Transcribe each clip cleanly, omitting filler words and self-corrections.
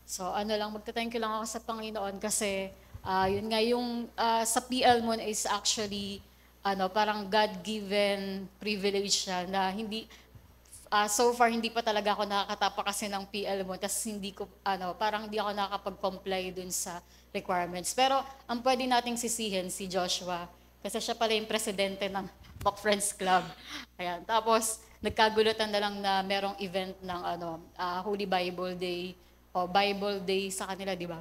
So ano lang, magta-thank you lang ako sa Panginoon kasi yun nga yung sa PL Mon is actually parang God-given privilege siya na hindi so far hindi pa talaga ako nakakatapa kasi ng PL Mon tas hindi ko parang hindi ako nakakapag-comply dun sa requirements. Pero ang pwede nating sisihin si Joshua kasi siya pala yung presidente ng Mock Friends Club. Ayan. Tapos nagkagulutan na lang na merong event ng Holy Bible Day o Bible Day sa kanila, di ba?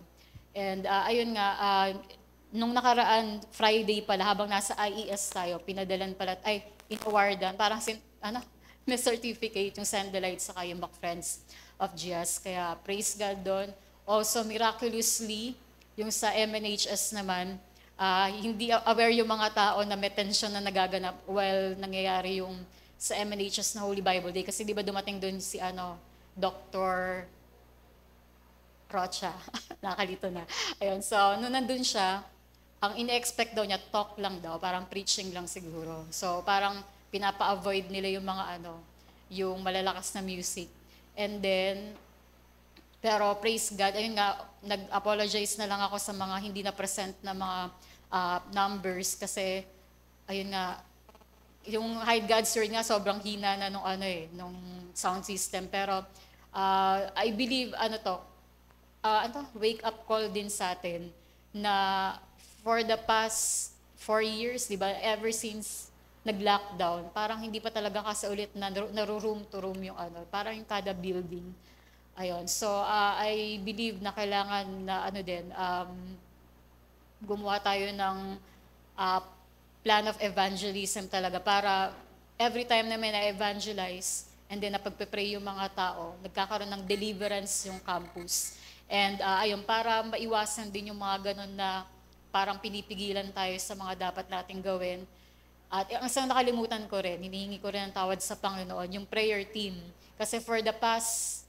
And ayun nga, nung nakaraan Friday pala habang nasa IES tayo, pinadalan pala ay inawardan parang may certificate yung Sandalite sa yung Back Friends of GIAS. Kaya praise God doon. Also miraculously yung sa MNHS naman, hindi aware yung mga tao na may tension na nagaganap while nangyayari yung sa MNHS na Holy Bible Day kasi di ba dumating doon si Dr. Rocha. Nakakalito na. Ayun, so nung nandun siya, ang ine-expect daw niya, talk lang daw, parang preaching lang siguro. So parang pinapa-avoid nila yung mga yung malalakas na music. And then, pero praise God, ayun nga, nag-apologize na lang ako sa mga hindi na present na mga numbers kasi, ayun nga, yung Hide God's Word nga sobrang hina na nung sound system. Pero I believe wake up call din sa atin na for the past 4 years, di ba, ever since nag-lockdown, parang hindi pa talaga kasaulit na room to room yung parang yung kada building. Ayun. So, I believe na kailangan na gumawa tayo ng uh, plan of evangelism talaga para every time na may na-evangelize and then napagpe-pray yung mga tao, nagkakaroon ng deliverance yung campus. And ayun, para maiwasan din yung mga ganun na parang pinipigilan tayo sa mga dapat nating gawin. At ang isang nakalimutan ko rin, hinihingi ko rin ng tawad sa Panginoon, yung prayer team. Kasi for the past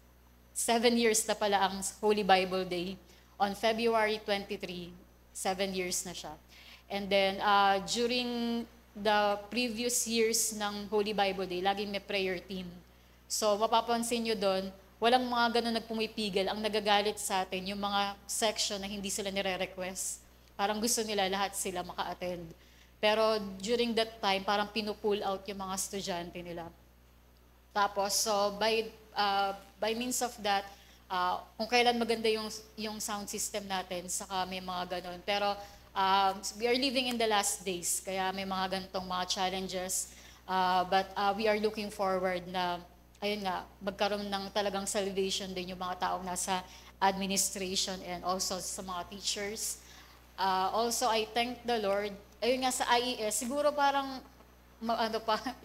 7 years na pala ang Holy Bible Day. On February 23, 7 years na siya. And then, during the previous years ng Holy Bible Day, laging may prayer team. So, mapapansin nyo doon, walang mga ganun nagpumipigil. Ang nagagalit sa atin, yung mga section na hindi sila nire-request. Parang gusto nila lahat sila maka-attend. Pero during that time, parang pinupull out yung mga estudyante nila. Tapos, so by means of that, kung kailan maganda yung sound system natin, saka may mga ganon. Pero we are living in the last days, kaya may mga ganitong mga challenges. But we are looking forward na, ayun nga, magkaroon ng talagang salvation din yung mga taong nasa administration and also sa mga teachers. Also, I thank the Lord. Ayun nga sa IES, siguro parang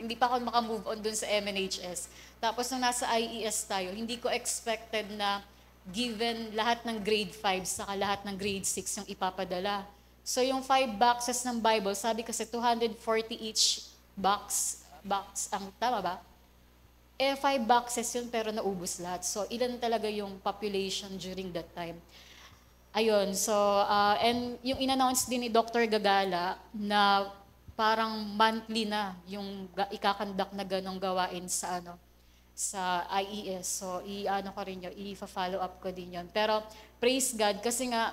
hindi pa ako makamove on dun sa MNHS. Tapos nung nasa IES tayo, hindi ko expected na given lahat ng grade 5 saka lahat ng grade 6 yung ipapadala. So yung 5 boxes ng Bible, sabi kasi 240 each box ang tama ba? 5 boxes yun pero naubos lahat. So ilan talaga yung population during that time? Ayun, so, and yung in-announce din ni Dr. Gagala na parang monthly na yung ikakandak na ganong gawain sa IES. So, ko rin yun, i-follow up ko din yun. Pero, praise God, kasi nga,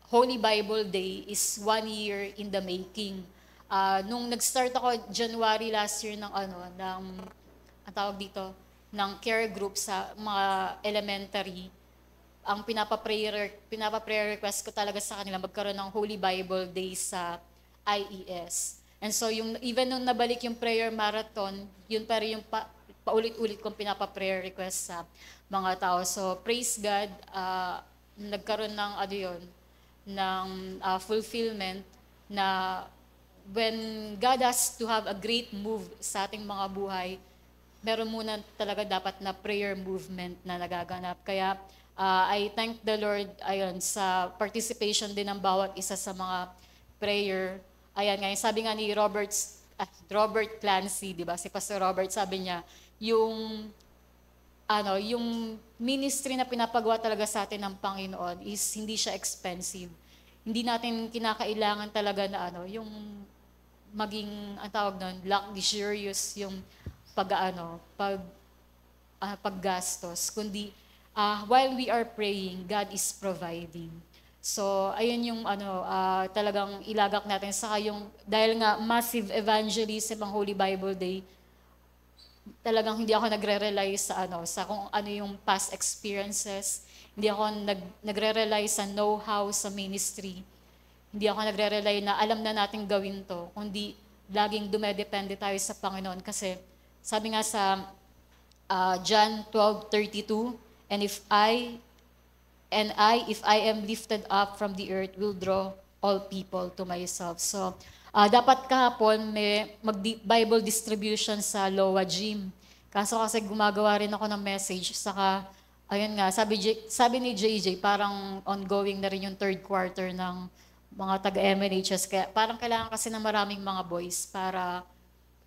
Holy Bible Day is 1 year in the making. Nung nag-start ako January last year ang tawag dito, ng care group sa mga elementary, ang pinapa-prayer request ko talaga sa kanila magkaroon ng Holy Bible Day sa IES. And so even nung nabalik yung prayer marathon, yun pa rin yung paulit-ulit kong pinapa-prayer request sa mga tao. So praise God, nagkaroon ng fulfillment na when God has to have a great move sa ating mga buhay, meron muna talaga dapat na prayer movement na nagaganap. Kaya I thank the Lord sa participation din ng bawat isa sa mga prayer. Ayan nga, sabi nga ni Robert Clancy, di ba? Si Pastor Robert, sabi niya, yung ministry na pinapagawa talaga sa atin ng Panginoon is hindi siya expensive. Hindi natin kinakailangan talaga na yung maging, ang tawag nun, luxurious yung paggastos, kundi while we are praying, God is providing. So, ayun yung talagang ilagak natin. Saka yung, dahil nga massive evangelism ang Holy Bible Day, talagang hindi ako nagre-rely sa kung ano yung past experiences. Hindi ako nagre-rely sa know-how sa ministry. Hindi ako nagre-rely na alam na natin gawin to, kundi laging dumedepende tayo sa Panginoon. Kasi sabi nga sa John 12:32, and if I am lifted up from the earth, will draw all people to myself. So, dapat kahapon may Bible distribution sa Loa Gym. Kaso kasi gumagawa rin ako ng message, saka, ayun nga, sabi ni JJ, parang ongoing na rin yung third quarter ng mga taga-MNHS. Kaya parang kailangan kasi ng maraming mga boys para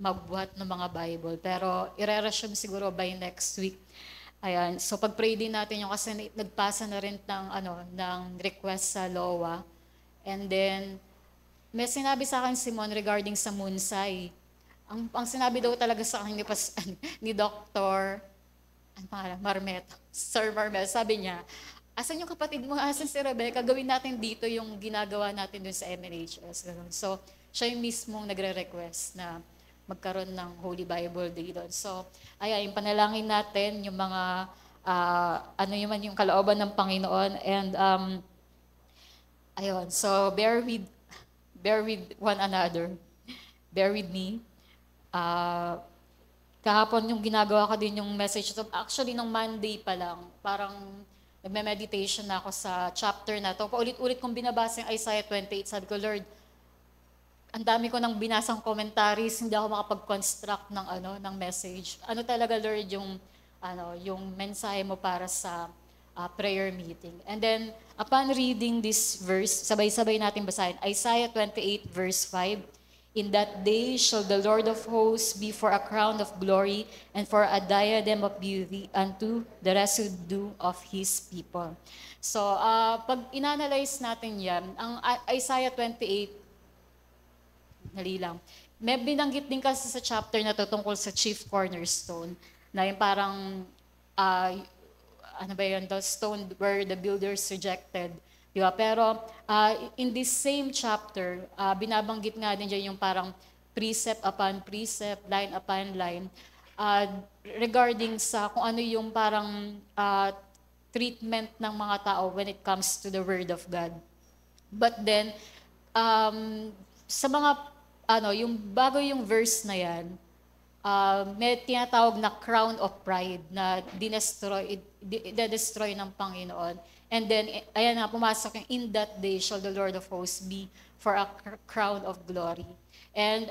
magbuhat ng mga Bible. Pero ire-resume siguro by next week. Ayan. So pag-pray din natin yung kasi nagpasa na rin ng request sa LOA. And then may sinabi sa akin si Mon regarding sa Munsay. Ang sinabi daw talaga sa akin ni Dr. Marmet, Sir Marmet, sabi niya, asan yung kapatid mo, asan si Rebecca, gawin natin dito yung ginagawa natin dun sa MNHS. Ganun. So, siya yung mismong nagre-request na magkaroon ng Holy Bible Day doon. So, yung panalangin natin, yung mga, yung kalooban ng Panginoon. And, so bear with one another. Bear with me. Kahapon yung ginagawa ko din yung message. So, actually, nung Monday pa lang, parang nagme-meditation na ako sa chapter na to. Paulit-ulit kong binabasa yung Isaiah 28. Sabi ko, Lord, ang dami ko nang binasang commentaries, hindi ako makapag-construct ng message. Ano talaga, Lord, yung mensahe mo para sa prayer meeting. And then, upon reading this verse, sabay-sabay natin basahin, Isaiah 28 verse 5, in that day shall the Lord of hosts be for a crown of glory and for a diadem of beauty unto the residue of His people. So, pag inanalyze natin yan, ang Isaiah 28, dali lang. May binanggit din kasi sa chapter na to tungkol sa chief cornerstone, na yung parang, the stone where the builders rejected. Diba? Pero in this same chapter, binabanggit nga din dyan yung parang precept upon precept, line upon line, regarding sa kung ano yung parang treatment ng mga tao when it comes to the Word of God. But then, sa mga yung bago yung verse na yan, may tinatawag na crown of pride na destroy ng Panginoon. And then, ayan na, pumasok yung, in that day shall the Lord of hosts be for a crown of glory. And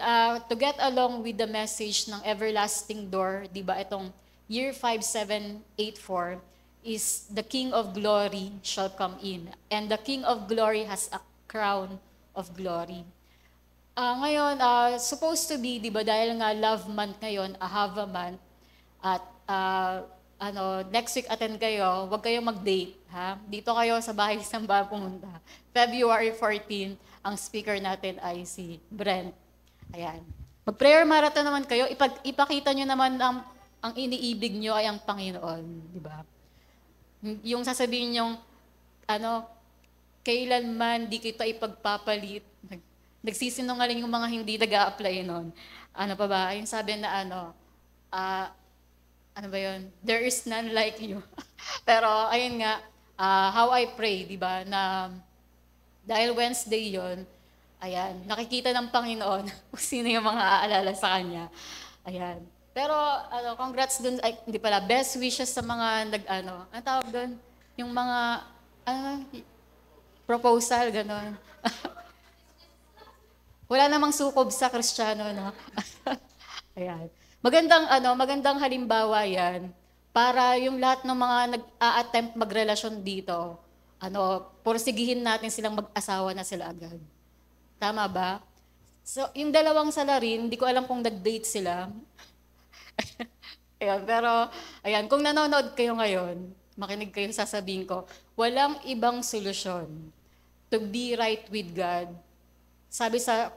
to get along with the message ng everlasting door, di ba, itong year 5784 is the King of glory shall come in. And the King of glory has a crown of glory. Ngayon, supposed to be, di ba, dahil nga love month ngayon, ahava month, at next week attend kayo, huwag kayo mag-date, ha? Dito kayo sa bahay Samba pumunta. February 14, ang speaker natin ay si Brent. Ayan. Mag-prayer marathon naman kayo, ipakita nyo naman ang iniibig nyo ay ang Panginoon, di ba? Yung sasabihin nyong, kailanman di kita ipagpapalit, nagsisinungaling yung mga hindi nag-a-apply nun. Ano pa ba? Yung sabi na there is none like you. Pero ayun nga, how I pray, di ba, na dahil Wednesday yon, ayan, nakikita ng Panginoon kung sino yung mga aalala sa Kanya. Ayan. Pero congrats dun, hindi pala, best wishes sa mga ang tawag dun? Yung mga, proposal, gano'n. Wala namang sukob sa Kristiyano, no? Ayan. Magandang halimbawa yan para yung lahat ng mga nag-a-attempt magrelasyon dito, porsigihin natin silang mag-asawa na sila agad. Tama ba? So, yung dalawang salarin, hindi ko alam kung nag-date sila. Ayan, pero, ayan, kung nanonood kayo ngayon, makinig kayo, sasabihin ko, walang ibang solusyon to be right with God. Sabi sa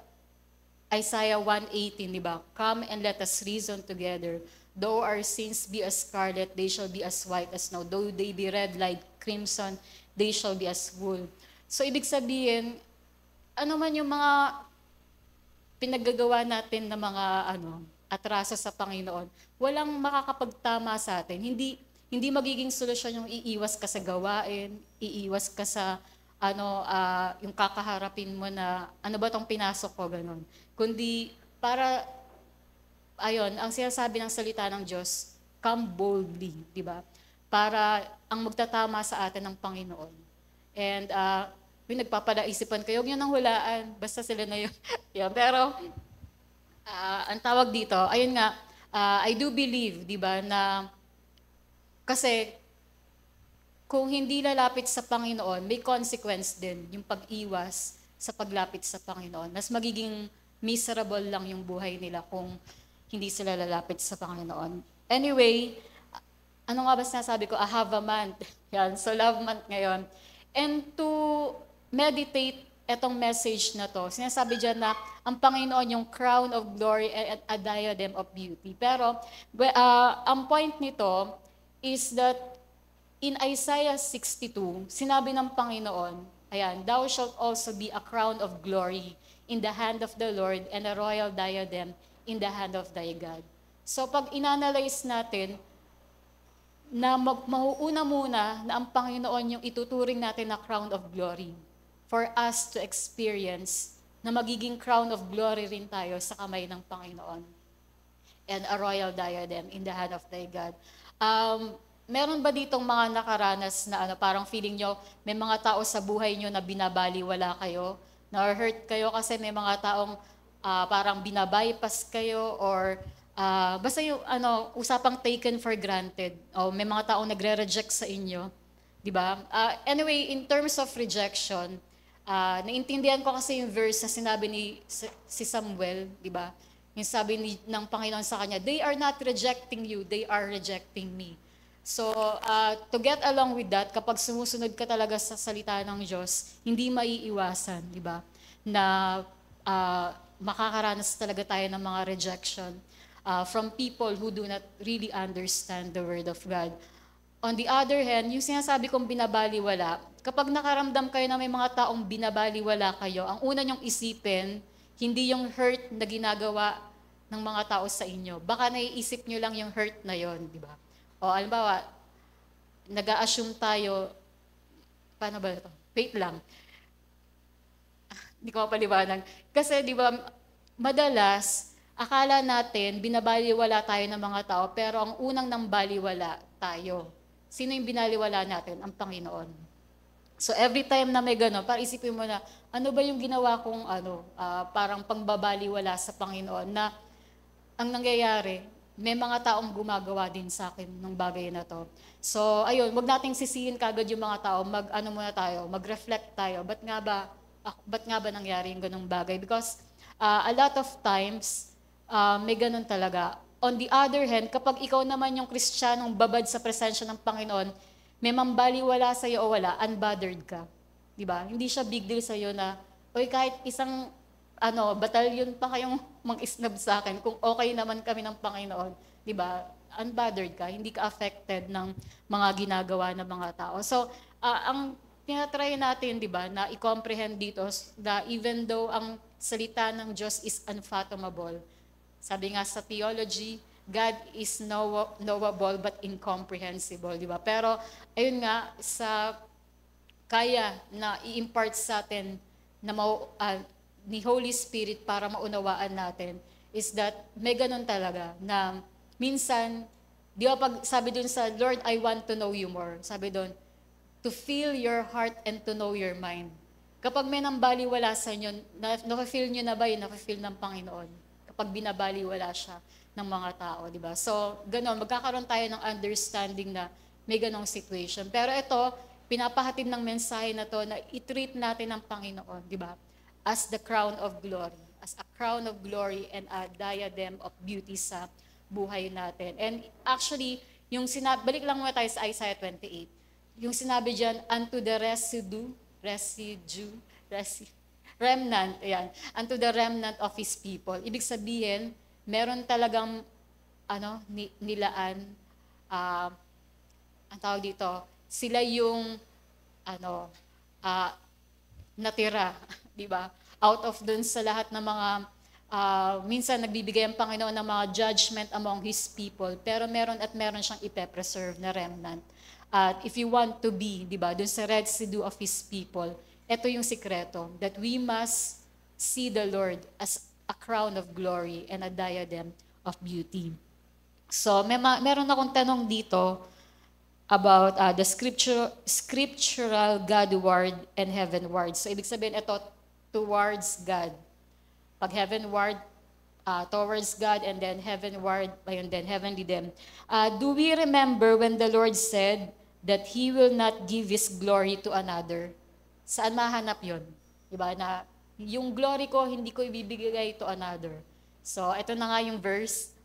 Isaiah 1:18, di ba? Come and let us reason together. Though our sins be as scarlet, they shall be as white as snow. Though they be red like crimson, they shall be as wool. So ibig sabihin, ano man yung mga pinaggagawa natin na mga atraso sa Panginoon, walang makakapagtama sa atin. Hindi magiging solusyon yung iiwas ka sa gawain, iiwas ka sa yung kakaharapin mo na ano ba tong pinasok ko, ganun. Kundi para ang sinasabi ng salita ng Diyos, come boldly, di ba? Para ang magtatama sa atin ng Panginoon. And yung nagpapalaisipan kayo, huwag nyo nang hulaan, basta sila na yun. Yeah, pero ang tawag dito, ayun nga, I do believe, di ba, na kasi kung hindi lalapit sa Panginoon, may consequence din yung pag-iwas sa paglapit sa Panginoon. Mas magiging miserable lang yung buhay nila kung hindi sila lalapit sa Panginoon. Anyway, ano nga ba sinasabi ko? I have a month. Yan, so love month ngayon. And to meditate etong message na to, sinasabi dyan na ang Panginoon yung crown of glory and a diadem of beauty. Pero ang point nito is that in Isaiah 62, sinabi ng Panginoon, ayan, thou shalt also be a crown of glory in the hand of the Lord and a royal diadem in the hand of thy God. So pag inanalyze natin, na mauuna muna na ang Panginoon yung ituturing natin na crown of glory for us to experience na magiging crown of glory rin tayo sa kamay ng Panginoon and a royal diadem in the hand of thy God. Meron ba ditong mga nakaranas na parang feeling nyo may mga tao sa buhay nyo na binabaliwala kayo, na hurt kayo kasi may mga taong parang binabypass kayo or basta yung usapang taken for granted o may mga taong nagre-reject sa inyo, di ba? Anyway, in terms of rejection, naintindihan ko kasi yung verse na sinabi ni si Samuel, di ba? Yung sabi ng Panginoon sa kanya, they are not rejecting you, they are rejecting me. So, to get along with that, kapag sumusunod ka talaga sa salita ng Diyos, hindi maiiwasan, di ba? Na makakaranas talaga tayo ng mga rejection from people who do not really understand the Word of God. On the other hand, yung sinasabi kong binabaliwala, kapag nakaramdam kayo na may mga taong binabaliwala kayo, ang una nyong isipin, hindi yung hurt na ginagawa ng mga tao sa inyo. Baka naiisip nyo lang yung hurt na yon, di ba? O alimbawa, nag-a-assume tayo, paano ba ito? Wait lang. Hindi ko mapaliwanag. Kasi di ba, madalas, akala natin, binabaliwala tayo ng mga tao, pero ang unang nang baliwala tayo. Sino yung binaliwala natin? Ang Panginoon. So every time na may gano'n, para isipin mo na, ano ba yung ginawa kong parang pangbabaliwala sa Panginoon na ang nangyayari, may mga taong gumagawa din sa akin ng bagay na to. So ayun, wag nating sisihin kagad yung mga tao, muna tayo, mag-reflect tayo, ba't nga ba nangyari yung ganong bagay? Because a lot of times, may ganun talaga. On the other hand, kapag ikaw naman yung Kristiyanong babad sa presensya ng Panginoon, may mambaliwala sa iyo o wala, unbothered ka. Di ba? Hindi siya big deal sa iyo na, oy, kahit isang batalyon pa kayong mang-isnab sa akin, kung okay naman kami ng Panginoon, di ba? Unbothered ka, hindi ka affected ng mga ginagawa ng mga tao. So, ang tinatry natin, di ba, na i-comprehend dito na even though ang salita ng Diyos is unfathomable, sabi nga sa theology, God is knowable but incomprehensible, di ba? Pero, ayun nga, sa kaya na i-impart sa atin na ni Holy Spirit para maunawaan natin is that may ganun talaga na minsan, di ba pag sabi dun sa Lord, I want to know you more. Sabi dun, to feel your heart and to know your mind. Kapag may nambaliwala sa inyo, na-feel nyo na ba yun, na-feel ng Panginoon? Kapag binabaliwala siya ng mga tao, di ba? So, ganun, magkakaroon tayo ng understanding na may ganong situation. Pero ito, pinapahatid ng mensahe na to na i-treat natin ng Panginoon, di ba? As the crown of glory. As a crown of glory and a diadem of beauty sa buhay natin. And actually, balik lang muna tayo sa Isaiah 28. Yung sinabi dyan, unto the remnant, ayan, unto the remnant of His people. Ibig sabihin, meron talagang nilaan, ah, ang tawag dito, sila yung ano, ah, natira, di ba? Out of dun sa lahat ng mga, minsan nagbibigay ang Panginoon ng mga judgment among His people, pero meron siyang ipe-preserve na remnant. At if you want to be, di ba, dun sa residue of His people, ito yung sikreto, that we must see the Lord as a crown of glory and a diadem of beauty. So, meron akong tanong dito about the scriptural Godward and heavenward. So, ibig sabihin ito, towards God. Pag heavenward, towards God, and then heavenward, ayun din, heavenly them. Do we remember when the Lord said that He will not give His glory to another? Saan mahanap yun? Diba? Na yung glory ko, hindi ko ibibigay to another. So, ito na nga yung verse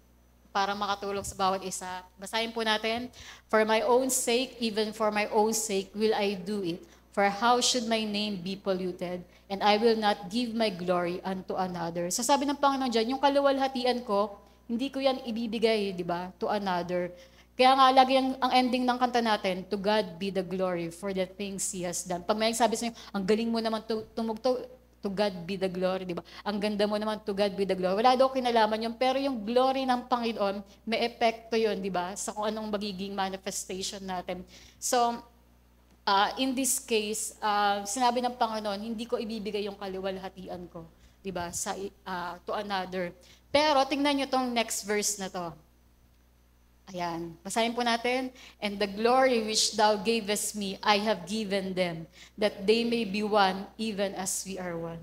para makatulong sa bawat isa. Basahin po natin. For my own sake, even for my own sake, will I do it. For how should my name be polluted? And I will not give my glory unto another. So sabi ng Panginoon dyan, yung kaluwalhatian ko, hindi ko yan ibibigay, di ba, to another. Kaya nga, lagi ang ending ng kanta natin, to God be the glory for the things He has done. Pag may sabi sa inyo, ang galing mo naman tumugtog, to God be the glory, di ba? Ang ganda mo naman, to God be the glory. Wala daw kinalaman yun, pero yung glory ng Panginoon, may epekto yun, di ba? Sa kung anong magiging manifestation natin. So, in this case, sinabi ng Panginoon, hindi ko ibibigay yung kaliwalhatian ko, di ba? To another. Pero, tingnan nyo tong next verse na to. Ayan, basahin po natin. And the glory which thou gavest me, I have given them, that they may be one, even as we are one.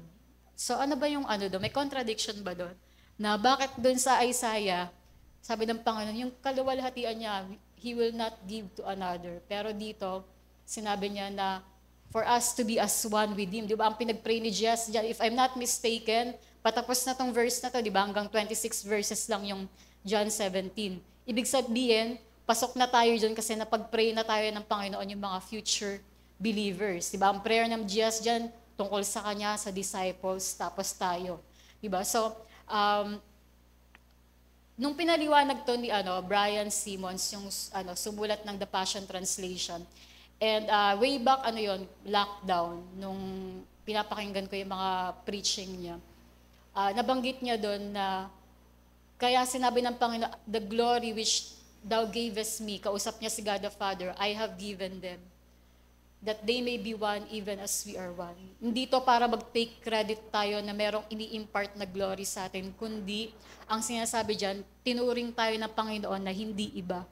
So ano ba yung doon? May contradiction ba doon? Na bakit doon sa Isaiah, sabi ng Panginoon, yung kaluwalhatian niya, He will not give to another. Pero dito, sinabi niya na for us to be as one with Him. Di ba? Ang pinag-pray ni Jesus, if I'm not mistaken, patapos na tong verse na to, di ba? Hanggang 26 verses lang yung John 17. Ibig sabihin, pasok na tayo dyan kasi napag-pray na tayo ng Panginoon yung mga future believers. Diba? Ang prayer ng Jesus dyan, tungkol sa Kanya, sa disciples, tapos tayo. Diba? So, nung pinaliwanag to ni Brian Simmons, yung sumulat ng The Passion Translation, and way back, lockdown, nung pinapakinggan ko yung mga preaching niya, nabanggit niya doon na kaya sinabi ng Panginoon, the glory which thou gavest me, kausap niya si God the Father, I have given them, that they may be one even as we are one. Hindi to para mag-take credit tayo na merong ini-impart na glory sa atin, kundi ang sinasabi dyan, tinuring tayo ng Panginoon na hindi iba.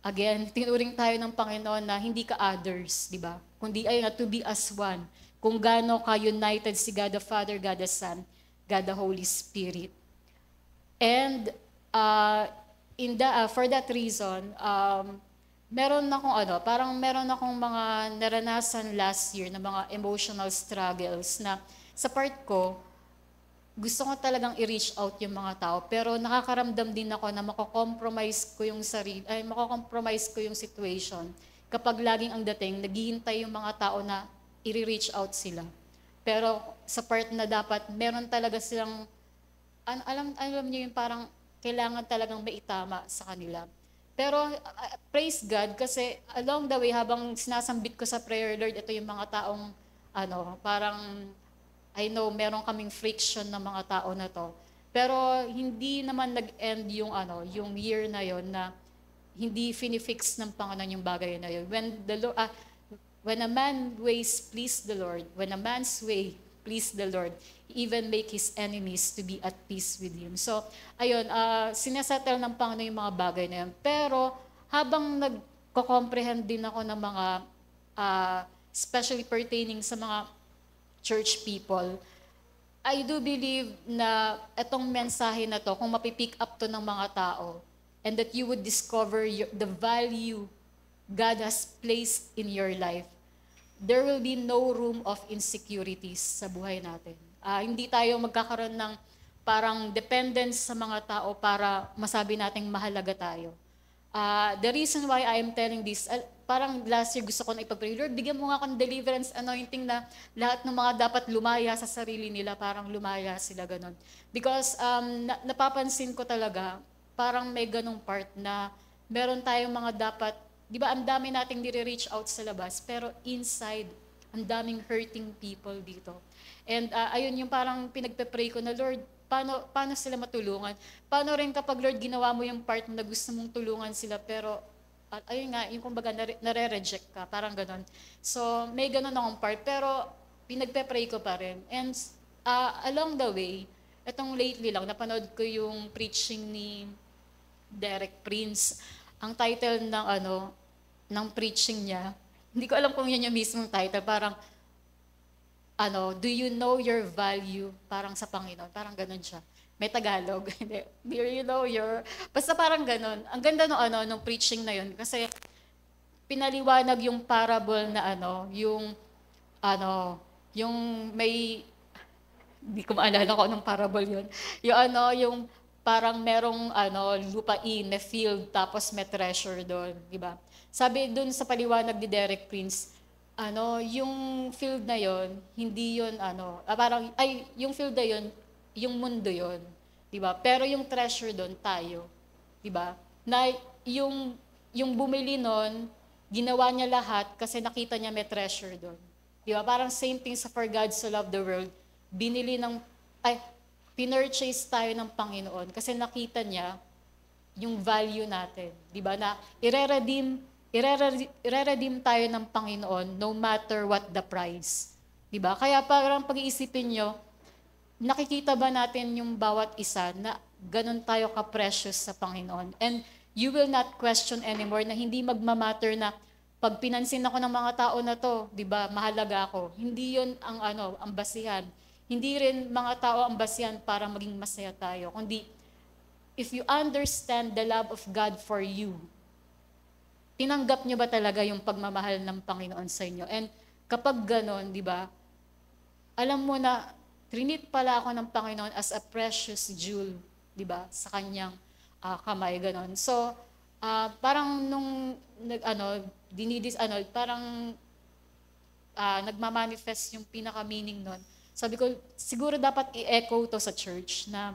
Again, tinuring tayo ng Panginoon na hindi ka others, di ba? Kundi ayun na, to be as one. Kung gaano ka-united si God the Father, God the Son, God the Holy Spirit. And for that reason, meron akong mga naranasan last year na mga emotional struggles na sa part ko, gusto ko talagang i-reach out yung mga tao, pero nakakaramdam din ako na mako-compromise ko yung situation kapag laging ang dating, naghihintay yung mga tao na i-reach out sila. Pero sa part na dapat, meron talaga silang alam niyo yung parang kailangan talagang maitama sa kanila. Pero praise God kasi along the way habang sinasambit ko sa prayer, Lord, ito yung mga taong parang I know meron kaming friction ng mga tao na to. Pero hindi naman nag-end yung year na yon na hindi finifix ng Panginoon yung bagay na yun. When a man ways please the Lord, when a man's way please the Lord, even make his enemies to be at peace with him. So, ayun, sinasettle ng Panginoon yung mga bagay na yun. Pero, habang nagko-comprehend din ako ng mga, especially pertaining sa mga church people, I do believe na itong mensahe na to, kung mapipick up to ng mga tao, and that you would discover the value God has placed in your life, there will be no room of insecurities sa buhay natin. Hindi tayo magkakaroon ng parang dependence sa mga tao para masabi nating mahalaga tayo. The reason why I am telling this, parang last year gusto ko na ipag-pray, Lord, bigyan mo nga akong deliverance anointing na lahat ng mga dapat lumaya sa sarili nila, parang lumaya sila ganun. Because napapansin ko talaga, parang may ganong part na meron tayong mga dapat, di ba ang dami nating nire-reach out sa labas, pero inside, ang daming hurting people dito. And ayun yung parang pinagpe-pray ko na, Lord, paano sila matulungan? Paano rin kapag, Lord, ginawa mo yung part na gusto mong tulungan sila, pero ayun nga, yung kumbaga nare-reject ka, parang ganon. So, may ganon akong part, pero pinagpe-pray ko pa rin. And along the way, etong lately lang, napanood ko yung preaching ni Derek Prince. Ang title ng preaching niya, hindi ko alam kung yan yung mismong title, parang do you know your value? Parang sa Panginoon, parang ganon siya. May Tagalog. Do you know your... Basta parang ganon. Ang ganda nung preaching na yun. Kasi pinaliwanag yung parable na yung may... Hindi ko maalala kung anong parable yun. Yung parang merong lupain na field, tapos may treasure doon. Diba? Sabi doon sa paliwanag ni Derek Prince, yung field na yon, hindi yun, yung field na yon, yung mundo yon, di ba? Pero yung treasure doon, tayo, di ba? Na yung bumili nun, ginawa niya lahat kasi nakita niya may treasure doon. Di ba? Parang same thing sa For God So Loved the World, pinurchase tayo ng Panginoon kasi nakita niya yung value natin, di ba? Na ire-redeem tayo ng Panginoon no matter what the price. Di ba? Kaya parang pag-iisipin nyo, nakikita ba natin yung bawat isa na ganun tayo ka-precious sa Panginoon? And you will not question anymore na hindi magmamatter na pag pinansin ako ng mga tao na to, di ba, mahalaga ako. Hindi yun ang basihan. Hindi rin mga tao ang basihan para maging masaya tayo. Kundi, if you understand the love of God for you, tinanggap niyo ba talaga yung pagmamahal ng Panginoon sa inyo? And kapag ganon, di ba, alam mo na, trinit pala ako ng Panginoon as a precious jewel, di ba, sa kanyang kamay, ganon. So, parang nung, parang nagmamanifest yung pinaka-meaning nun. Sabi ko, siguro dapat i-echo to sa church na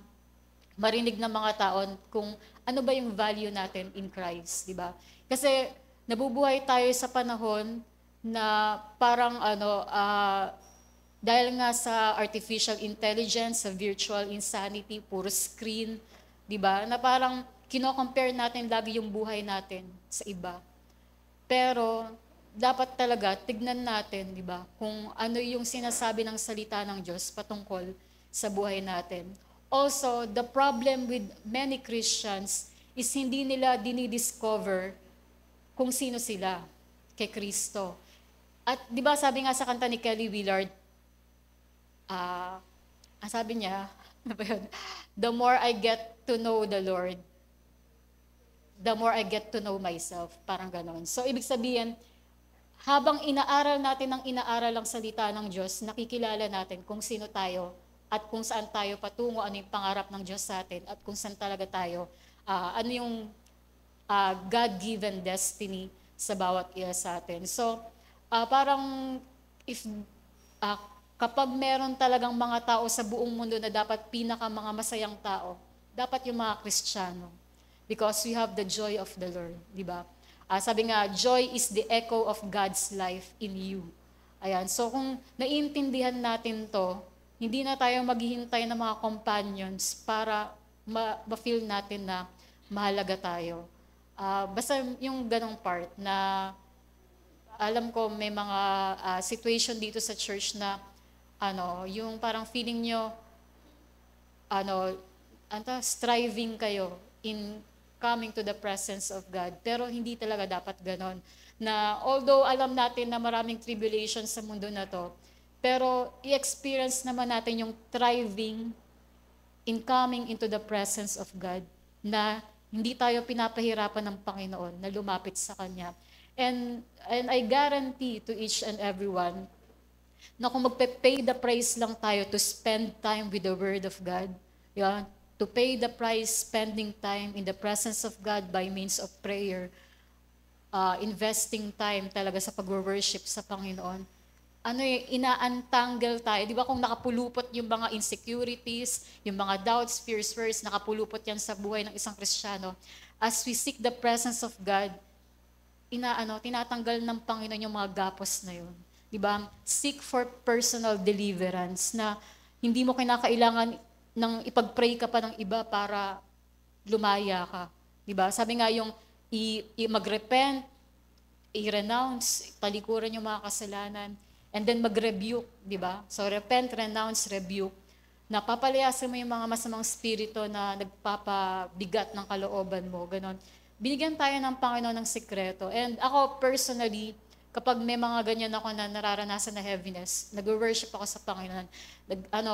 marinig ng mga tao kung ano ba yung value natin in Christ, di ba? Kasi nabubuhay tayo sa panahon na parang dahil nga sa artificial intelligence, sa virtual insanity, puro screen, di ba? Na parang kino-compare natin lagi yung buhay natin sa iba. Pero dapat talaga tignan natin, di ba? Kung ano yung sinasabi ng salita ng Diyos patungkol sa buhay natin. Also, the problem with many Christians is hindi nila dinidiscover kung sino sila kay Kristo. At di ba sabi nga sa kanta ni Kelly Willard, sabi niya, the more I get to know the Lord, the more I get to know myself. Parang gano'n. So, ibig sabihin, habang inaaral natin ang inaaral ang salita ng Diyos, nakikilala natin kung sino tayo at kung saan tayo patungo, ano yung pangarap ng Diyos sa atin, at kung saan talaga tayo, ano yung God-given destiny sa bawat isa sa atin. So, parang kapag meron talagang mga tao sa buong mundo na dapat mga masayang tao, dapat yung mga Kristiyano. Because we have the joy of the Lord, di ba? Sabi nga, joy is the echo of God's life in you. Ayan, so kung naiintindihan natin to, hindi na tayo maghihintay ng mga companions para ma-feel natin na mahalaga tayo. Basta yung ganong part na alam ko may mga situation dito sa church na yung parang feeling nyo, striving kayo in coming to the presence of God. Pero hindi talaga dapat ganon. Na although alam natin na maraming tribulations sa mundo na to, pero i-experience naman natin yung thriving in coming into the presence of God, na hindi tayo pinapahirapan ng Panginoon na lumapit sa Kanya. And I guarantee to each and everyone na kung magpe-pay the price lang tayo to spend time with the Word of God, to pay the price spending time in the presence of God by means of prayer, investing time talaga sa pag-worship sa Panginoon, ina-untangle tayo. Di ba kung nakapulupot yung mga insecurities, yung mga doubts, fears, worries, nakapulupot yan sa buhay ng isang Kristiyano. As we seek the presence of God, tinatanggal ng Panginoon yung mga gapos na yun. Di ba? Seek for personal deliverance na hindi mo kinakailangan ng ipag-pray ka pa ng iba para lumaya ka. Di ba? Sabi nga yung mag-repent, i-renounce, talikuran yung mga kasalanan, and then mag-rebuke, di ba? So repent, renounce, rebuke. Napapalayasin mo yung mga masamang spirito na nagpapabigat ng kalooban mo, ganon. Binigyan tayo ng Panginoon ng sikreto. And ako personally, kapag may mga ganyan ako na nararanasan na heaviness, nag-worship ako sa Panginoon.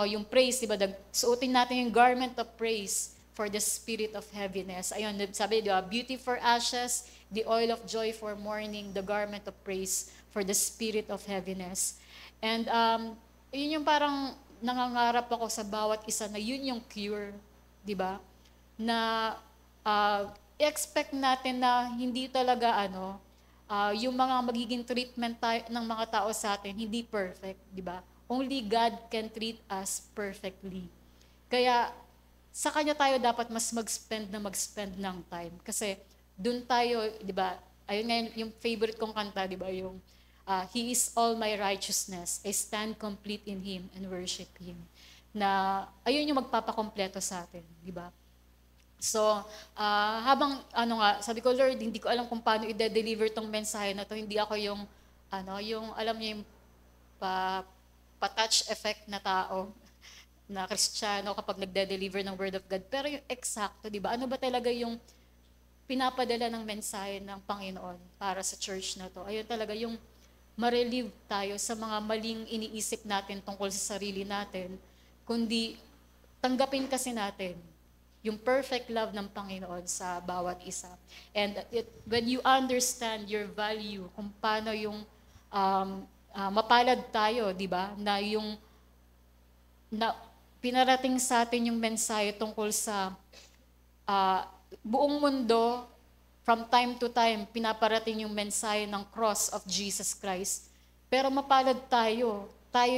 Yung praise, diba? Suotin natin yung garment of praise for the spirit of heaviness. Ayun, sabi, diba? Beauty for ashes, the oil of joy for mourning, the garment of praise for the spirit of heaviness. And yun yung parang nangangarap ako sa bawat isa na yun yung cure, diba? Na i-expect natin na hindi talaga yung mga magiging treatment ng mga tao sa atin, hindi perfect, di ba? Only God can treat us perfectly. Kaya sa Kanya tayo dapat mas mag-spend ng time. Kasi dun tayo, di ba? Ayun nga yung favorite kong kanta, di ba? Yung He is all my righteousness. I stand complete in Him and worship Him. Na ayun yung magpapakompleto sa atin, di ba? So, habang sabi ko, Lord, hindi ko alam kung paano i-deliver tong mensahe na to. Hindi ako yung alam niyo yung pa-touch effect na tao na Kristiyano kapag nagde-deliver ng Word of God. Pero yung eksakto, di ba? Ano ba talaga yung pinapadala ng mensahe ng Panginoon para sa church na to? Ayun talaga yung ma-relieve tayo sa mga maling iniisip natin tungkol sa sarili natin, kundi tanggapin kasi natin yung perfect love ng Panginoon sa bawat isa. And when you understand your value, kung paano yung mapalad tayo, di ba? Na yung pinarating sa atin yung mensahe tungkol sa buong mundo, from time to time, pinaparating yung mensahe ng cross of Jesus Christ. Pero mapalad tayo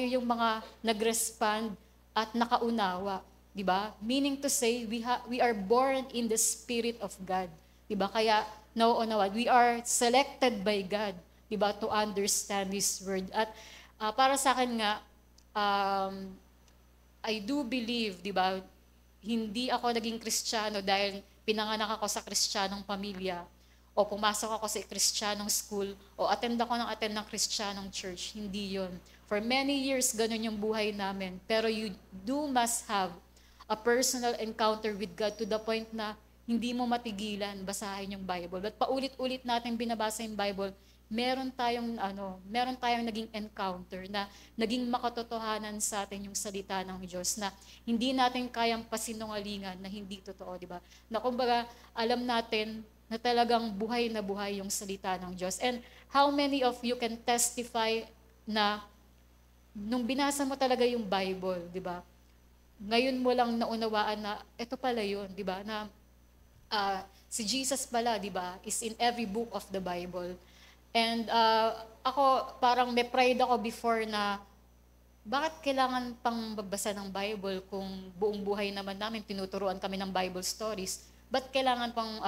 yung mga nag-respond at nakaunawa. Diba? Meaning to say, we are born in the Spirit of God. Diba? Kaya, nauunawa, we are selected by God, diba? To understand His Word. At para sa akin nga, I do believe, diba? Hindi ako naging Kristiyano dahil pinanganak ako sa Kristiyanong pamilya, o pumasok ako sa Kristiyanong school, o attend ng Kristiyanong church. Hindi yon. For many years, ganun yung buhay namin. Pero you must have a personal encounter with God to the point na hindi mo matigilan basahin yung Bible. At paulit-ulit natin binabasa yung Bible, meron tayong naging encounter na naging makatotohanan sa atin yung salita ng Diyos na hindi natin kayang pasinungalingan na hindi totoo, di ba? Na kumbaga, alam natin na talagang buhay na buhay yung salita ng Diyos. And how many of you can testify na nung binasa mo talaga yung Bible, di ba? Ngayon mo lang naunawaan na ito pala yun, di ba? Na si Jesus pala, di ba, is in every book of the Bible. And ako, parang may pride ako before na bakit kailangan pang magbasa ng Bible kung buong buhay naman namin tinuturuan kami ng Bible stories? Ba't kailangan pang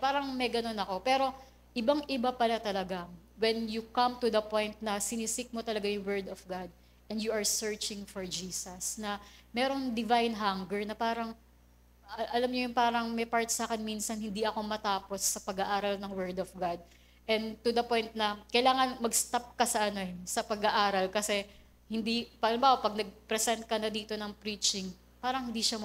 parang may ganun ako. Pero ibang-iba pala talaga when you come to the point na sinisik mo talaga yung Word of God and you are searching for Jesus. Na merong divine hunger na parang, alam niyo yung parang may part sa akin minsan hindi ako matapos sa pag-aaral ng Word of God. And to the point na kailangan mag-stop ka sa sa pag-aaral kasi hindi, halimbawa pag nag-present ka na dito ng preaching, parang hindi siya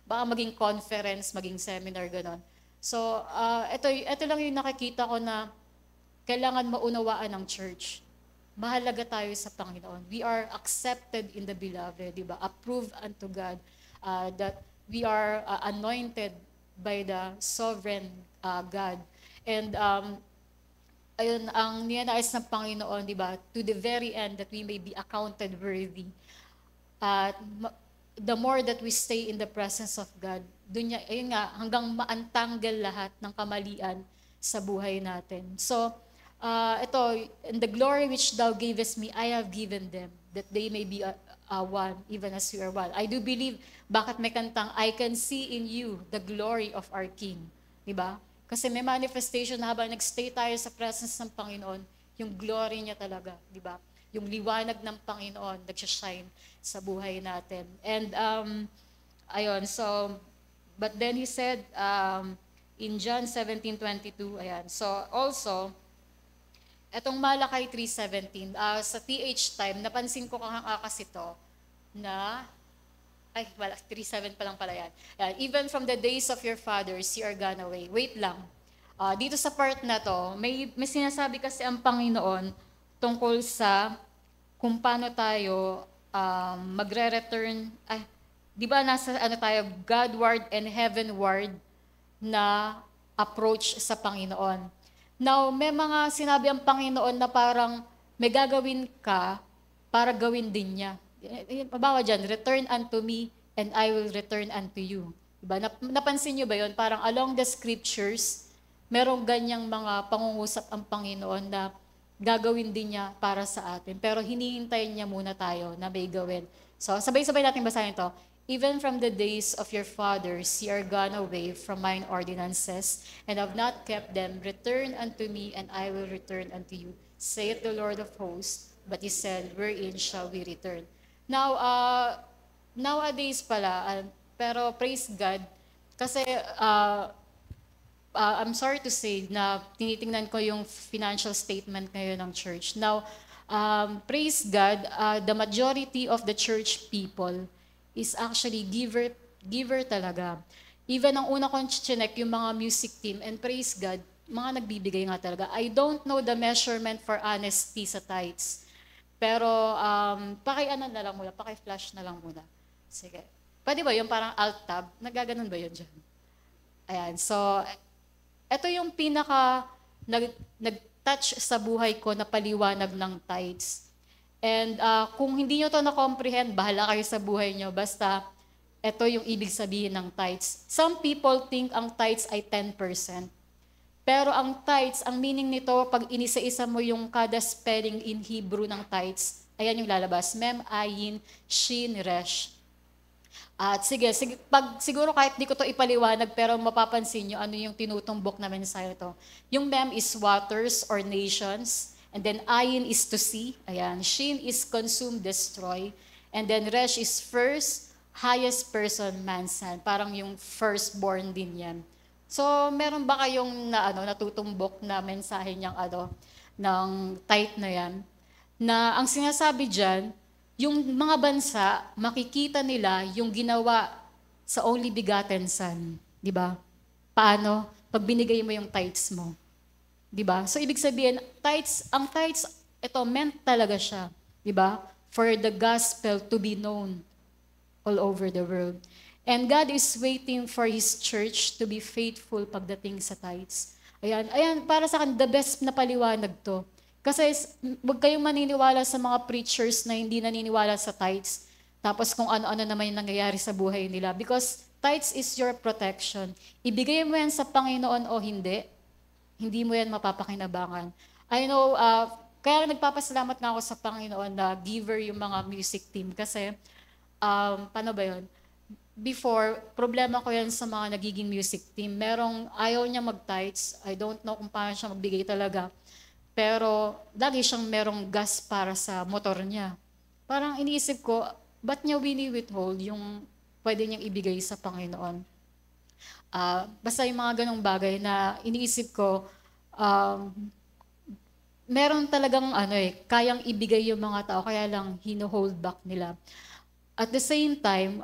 baka maging conference, maging seminar, gano'n. So, ito lang yung nakikita ko na kailangan maunawaan ng church. Mahalaga tayo sa Panginoon. We are accepted in the beloved, di ba? Approved unto God, that we are anointed by the sovereign God. And ayun, ang niyanais ng Panginoon, di ba? To the very end that we may be accounted worthy. The more that we stay in the presence of God, ayun nga, hanggang maantanggal lahat ng kamalian sa buhay natin. So, ito, and the glory which thou gavest me, I have given them, that they may be one, even as we are one. I do believe, bakit may kantang, I can see in you the glory of our King. Diba? Kasi may manifestation na habang nagstay tayo sa presence ng Panginoon, yung glory niya talaga. Diba? Yung liwanag ng Panginoon, nagsashine sa buhay natin. And, ayun, so, but then he said, in John 17:22, ayan, so also, etong Malakay 3:17, sa TH time, napansin ko kasi to, na, ay, wala, 3:7 pa lang pala yan. Even from the days of your fathers, ye are gone away. Wait lang. Dito sa part na to, may sinasabi kasi ang Panginoon tungkol sa kung paano tayo magre-return, di ba nasa tayo, Godward and heavenward na approach sa Panginoon. Now, may mga sinabi ang Panginoon na parang may gagawin ka para gawin din niya. Mabawa dyan, return unto me and I will return unto you. Diba? Napansin niyo ba yun? Parang along the scriptures, merong ganyang mga pangungusap ang Panginoon na gagawin din niya para sa atin. Pero hinihintayin niya muna tayo na may gawin. So, sabay-sabay natin basahin ito. Even from the days of your fathers, ye are gone away from mine ordinances, and have not kept them. Return unto me, and I will return unto you, saith the Lord of hosts. But he said, wherein shall we return? Now, nowadays pala, pero praise God, kasi I'm sorry to say na tinitingnan ko yung financial statement ngayon ng church. Now, praise God, the majority of the church people is actually giver talaga. Even ang una kong chinek, yung mga music team, and praise God, mga nagbibigay nga talaga. I don't know the measurement for honesty sa tithes. Pero, paki-ano na lang muna, paki-flash na lang muna. Sige. Pwede ba yung parang alt-tab? Nagaganon ba yun dyan? Ayan. So, ito yung pinaka nag-touch sa buhay ko na paliwanag ng tithes. And kung hindi nyo to na-comprehend, bahala kayo sa buhay nyo. Basta, ito yung ibig sabihin ng tithes. Some people think ang tithes ay 10%. Pero ang tithes, ang meaning nito, pag inisa-isa mo yung kada spelling in Hebrew ng tithes, ayan yung lalabas. Mem, ayin, shin, resh. At sige, siguro kahit di ko to ipaliwanag, pero mapapansin nyo ano yung tinutumbok na mensahe to. Yung mem is waters or nations. And then ayin is to see. Ayan. Shin is consume, destroy. And then resh is first, highest person, mansan. Parang yung firstborn din yan. So, meron ba kayong natutumbok na mensahe niyang ng tithe na yan? Na ang sinasabi dyan, yung mga bansa, makikita nila yung ginawa sa only begotten son. Di ba? Paano? Pag binigay mo yung tithes mo. Di ba? So, ibig sabihin, ang tithes, ito, meant talaga siya. Di ba? For the gospel to be known all over the world. And God is waiting for His church to be faithful pagdating sa tithes. Ayan, para sa akin, the best na paliwanag to. Kasi huwag kayong maniniwala sa mga preachers na hindi naniniwala sa tithes. Tapos kung ano-ano naman yung nangyayari sa buhay nila. Because tithes is your protection. Ibigay mo yan sa Panginoon o hindi, hindi mo yan mapapakinabangan. I know, kaya nagpapasalamat nga ako sa Panginoon na giver yung mga music team. Kasi, paano ba yun? Before, problema ko yan sa mga nagiging music team. Merong ayaw niya mag-tithes. I don't know kung paano siya magbigay talaga. Pero, lagi siyang merong gas para sa motor niya. Parang iniisip ko, ba't niya withhold yung pwede niyang ibigay sa Panginoon? Basta yung mga ganong bagay na iniisip ko, meron talagang kayang ibigay yung mga tao, kaya lang hino-hold back nila. At the same time,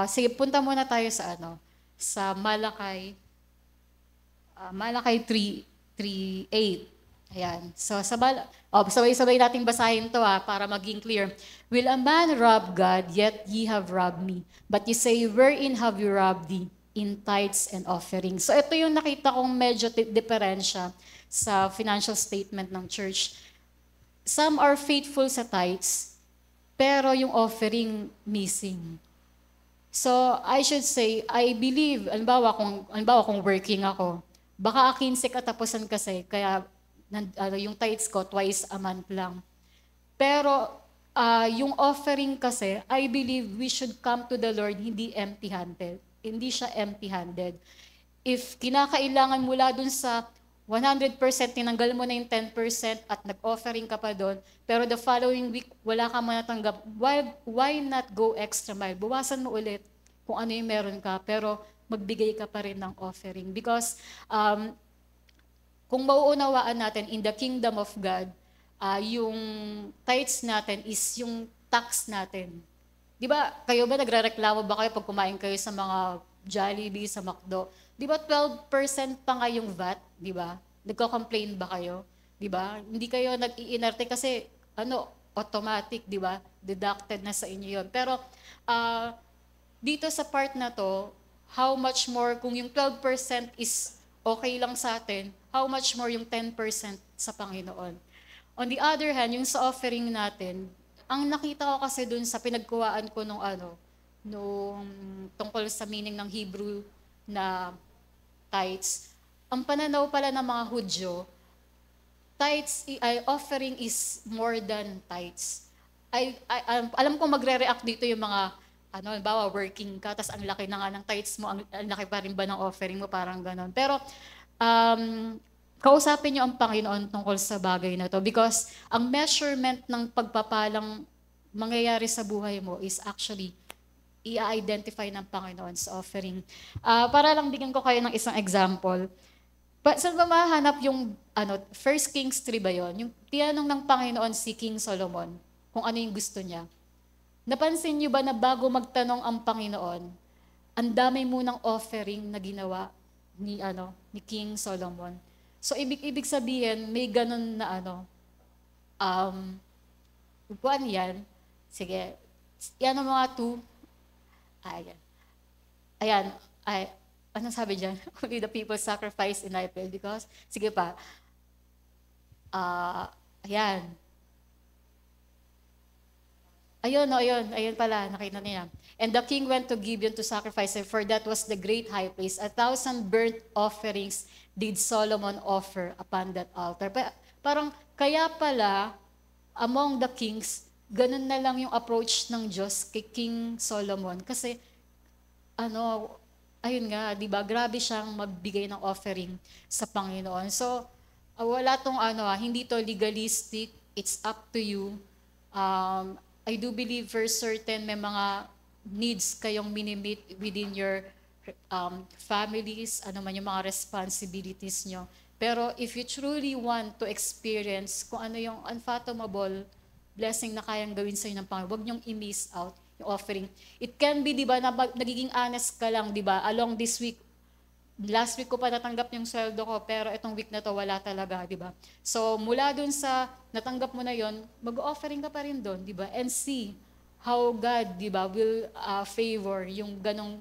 sige, punta muna tayo sa Malakay 3:8. Ayan. So, sabay-sabay nating basahin to para maging clear. Will a man rob God, yet ye have robbed me? But ye say, wherein have you robbed thee? In tithes and offerings. So, ito yung nakita kong medyo diferensya sa financial statement ng church. Some are faithful sa tithes, pero yung offering missing. So, I should say, I believe, halimbawa kung working ako, Baka 15 katapusan kasi, kaya yung tithes ko twice a month lang. Pero yung offering kasi, I believe we should come to the Lord hindi empty-handed. Hindi siya empty-handed. If kinakailangan mula dun sa 100%, tinanggal mo na yung 10% at nag-offering ka pa doon, pero the following week, wala ka manatanggap, why not go extra mile? Bawasan mo ulit kung ano yung meron ka, pero magbigay ka pa rin ng offering. Because kung mauunawaan natin in the kingdom of God, yung tithes natin is yung tax natin. Di ba, kayo ba nagrereklamo ba kayo pag kumain kayo sa mga Jollibee, sa McDo? Di ba 12% pa nga yung VAT, di ba? Nagko-complain ba kayo? Di ba? Hindi kayo nag-iinarte kasi automatic, di ba? Deducted na sa inyo yun. Pero dito sa part na to, how much more kung yung 12% is okay lang sa atin, how much more yung 10% sa Panginoon. On the other hand, yung sa offering natin, ang nakita ko kasi dun sa pinagkuhaan ko nung tungkol sa meaning ng Hebrew na tithes, ang pananaw pala ng mga Hudyo, offering is more than tithes. Alam ko magre-react dito yung mga, bawa working ka, tas ang laki na nga ng tithes mo, ang laki pa rin ba ng offering mo, parang ganon. Pero, kausapin niyo ang Panginoon tungkol sa bagay na to because ang measurement ng pagpapalang mangyayari sa buhay mo is actually i-identify ng Panginoon sa offering. Para lang bigyan ko kayo ng isang example. Saan ba mahanap yung 1 Kings 3 ba yun? Yung tinanong ng Panginoon si King Solomon kung ano yung gusto niya. Napansin niyo ba na bago magtanong ang Panginoon, ang dami munang offering na ginawa ni King Solomon. So ibig sabihin, may ganun na buwan yan. Sige, yan ang mga 2. Ayan. Anong sabi dyan? Only the people sacrifice in April because, sige pa. Ayan. Ayun pala, nakita niya. And the king went to Gibeon to sacrifice, and for that was the great high place. 1,000 burnt offerings did Solomon offer upon that altar. Parang, kaya pala, among the kings, ganun na lang yung approach ng Diyos kay King Solomon. Kasi, ayun nga, di ba, grabe siyang magbigay ng offering sa Panginoon. So, wala tong hindi to legalistic, it's up to you. I do believe for certain may mga needs kayong minimit within your families, man yung mga responsibilities nyo. Pero if you truly want to experience kung ano yung unfathomable blessing na kayang gawin sa inyo ng Panginoon, huwag nyong i-miss out yung offering. It can be, di ba, na nagiging honest ka lang, di ba, along this week, last week ko pa natanggap yung sweldo ko, pero itong week na to wala talaga, di ba? So, mula dun sa natanggap mo na yon, mag-offering ka pa rin dun, di ba? And see how God, di ba, will favor yung ganong,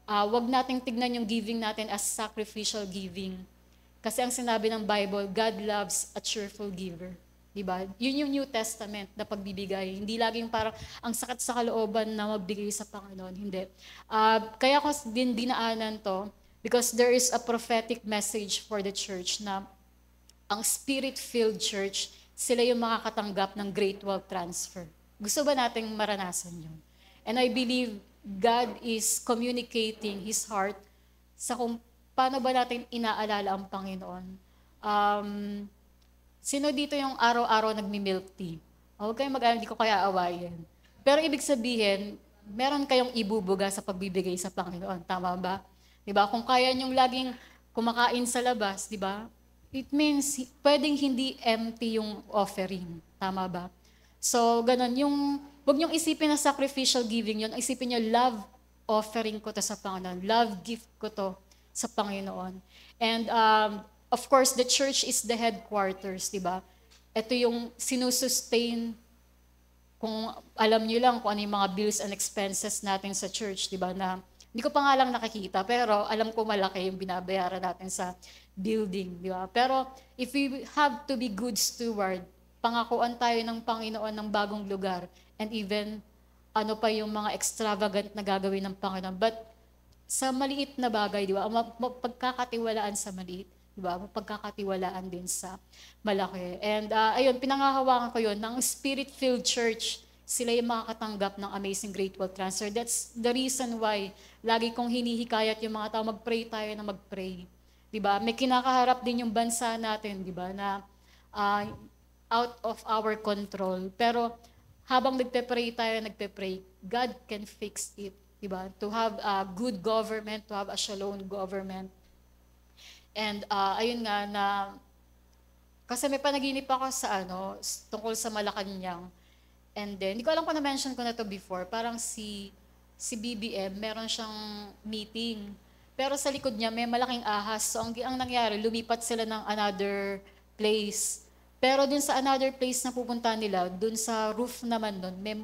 wag nating tignan yung giving natin as sacrificial giving. Kasi ang sinabi ng Bible, God loves a cheerful giver. Diba? Yun yung New Testament na pagbibigay. Hindi laging parang ang sakit sa kalooban na magbigay sa Panginoon. Hindi. Kaya ko din dinaanan to because there is a prophetic message for the church na ang Spirit-filled church, sila yung makakatanggap ng great wealth transfer. Gusto ba nating maranasan yun? And I believe God is communicating His heart sa kung paano ba natin inaalala ang Panginoon. Sino dito yung araw-araw nagmi-milk tea? Huwag kayong mag-alala, hindi ko kaya awayin. Pero ibig sabihin, meron kayong ibubuga sa pagbibigay sa Panginoon. Tama ba? Diba? Kung kaya nyong laging kumakain sa labas, diba? It means, pwedeng hindi empty yung offering. Tama ba? So, ganun. Huwag nyong isipin na sacrificial giving yun. Isipin nyo, love offering ko to sa Panginoon. Love gift ko to sa Panginoon. And, of course, the church is the headquarters, di ba? Ito yung sinusustain, kung alam nyo lang kung ano yung mga bills and expenses natin sa church, di ba? Na hindi ko pa nga lang nakikita, pero alam ko malaki yung binabayaran natin sa building, di ba? Pero if we have to be good steward, pangakuan tayo ng Panginoon ng bagong lugar, and even ano pa yung mga extravagant na gagawin ng Panginoon. But sa maliit na bagay, di ba? Pagkakatiwalaan sa maliit, di ba? Pagkakatiwalaan din sa malaki. And ayun, pinangahawakan ko yun, ng Spirit-filled church, sila yung makakatanggap ng Amazing Great Wealth Transfer. That's the reason why lagi kong hinihikayat yung mga tao, mag-pray tayo na mag-pray. Di ba? May kinakaharap din yung bansa natin, di ba? Na ah, out of our control. Pero habang nagpe-pray, God can fix it. Diba? To have a good government, to have a shalom government. And ayun nga na, kasi may panaginip ako sa tungkol sa Malacanang. And then, hindi ko alam kung na-mention ko na to before, parang si BBM, meron siyang meeting. Pero sa likod niya, may malaking ahas. So, ang nangyari, lumipat sila ng another place. Pero dun sa another place na pupunta nila, dun sa roof naman nun, may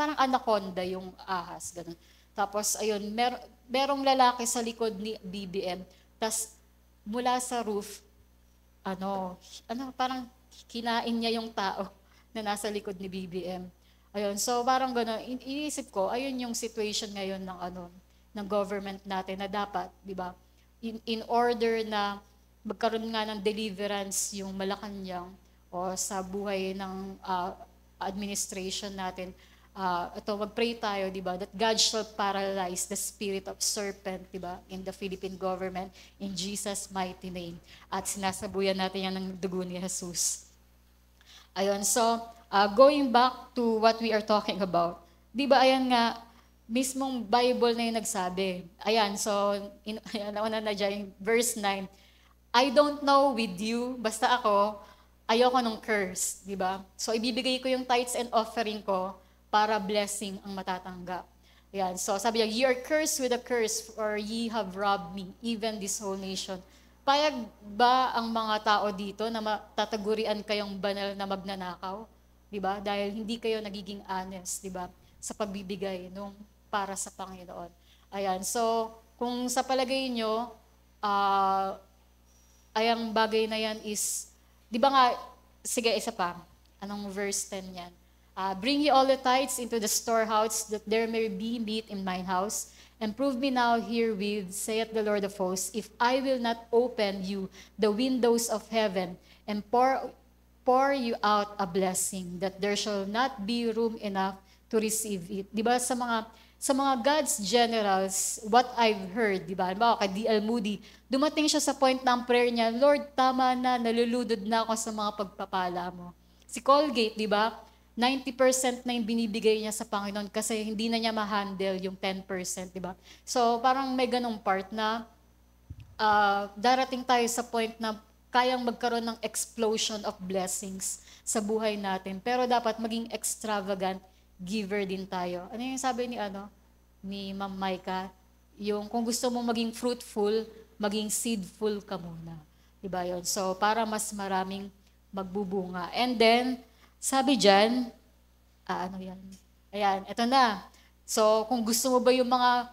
parang anaconda yung ahas, ganun. Tapos, ayun, merong lalaki sa likod ni BBM. Tapos, mula sa roof, parang kinain niya yung tao na nasa likod ni BBM. Ayun, so parang gano'n, iniisip ko, ayun yung situation ngayon ng government natin na dapat, di ba, in order na magkaroon nga ng deliverance yung Malacanang o sa buhay ng administration natin, mag-pray tayo, di ba, that God shall paralyze the spirit of serpent, di ba, in the Philippine government, in Jesus' mighty name. At sinasabuyan natin yan ng dugo ni Jesus. Ayun, so, going back to what we are talking about, di ba, ayan nga, mismong Bible na yung nagsabi. Ayan, so, nauna na dyan, verse 9, I don't know with you, basta ako, ayoko ng curse, di ba? So, ibibigay ko yung tithes and offering ko para blessing ang matatanggap. Ayan, so sabi niya, ye are cursed with a curse, for ye have robbed me, even this whole nation. Payag ba ang mga tao dito na tatagurian kayong banal na magnanakaw? Di ba? Dahil hindi kayo nagiging honest, di ba? Sa pagbibigay nung para sa Panginoon. Ayan, so kung sa palagay nyo, ayang bagay na yan is, di ba nga, sige, isa pa, anong verse 10 yan? Bring ye all the tithes into the storehouse, that there may be meat in mine house. And prove me now herewith, saith the Lord of hosts, if I will not open you the windows of heaven, and pour you out a blessing, that there shall not be room enough to receive it. Di ba sa mga God's generals, what I've heard, di ba? Halimbawa kay D.L. Moody, dumating siya sa point ng prayer niya, Lord, tama na, naluludod na ako sa mga pagpapala mo. Si Colgate, di ba? 90% na yung binibigay niya sa Panginoon kasi hindi na niya ma-handle yung 10%, di ba? So, parang may ganong part na darating tayo sa point na kayang magkaroon ng explosion of blessings sa buhay natin. Pero dapat maging extravagant giver din tayo. Ano yung sabi ni Ma'am Maika? Yung kung gusto mo maging fruitful, maging seedful ka muna. Diba yun? So, para mas maraming magbubunga. And then, sabi dyan, yan? Ayan, eto na. So, kung gusto mo ba yung mga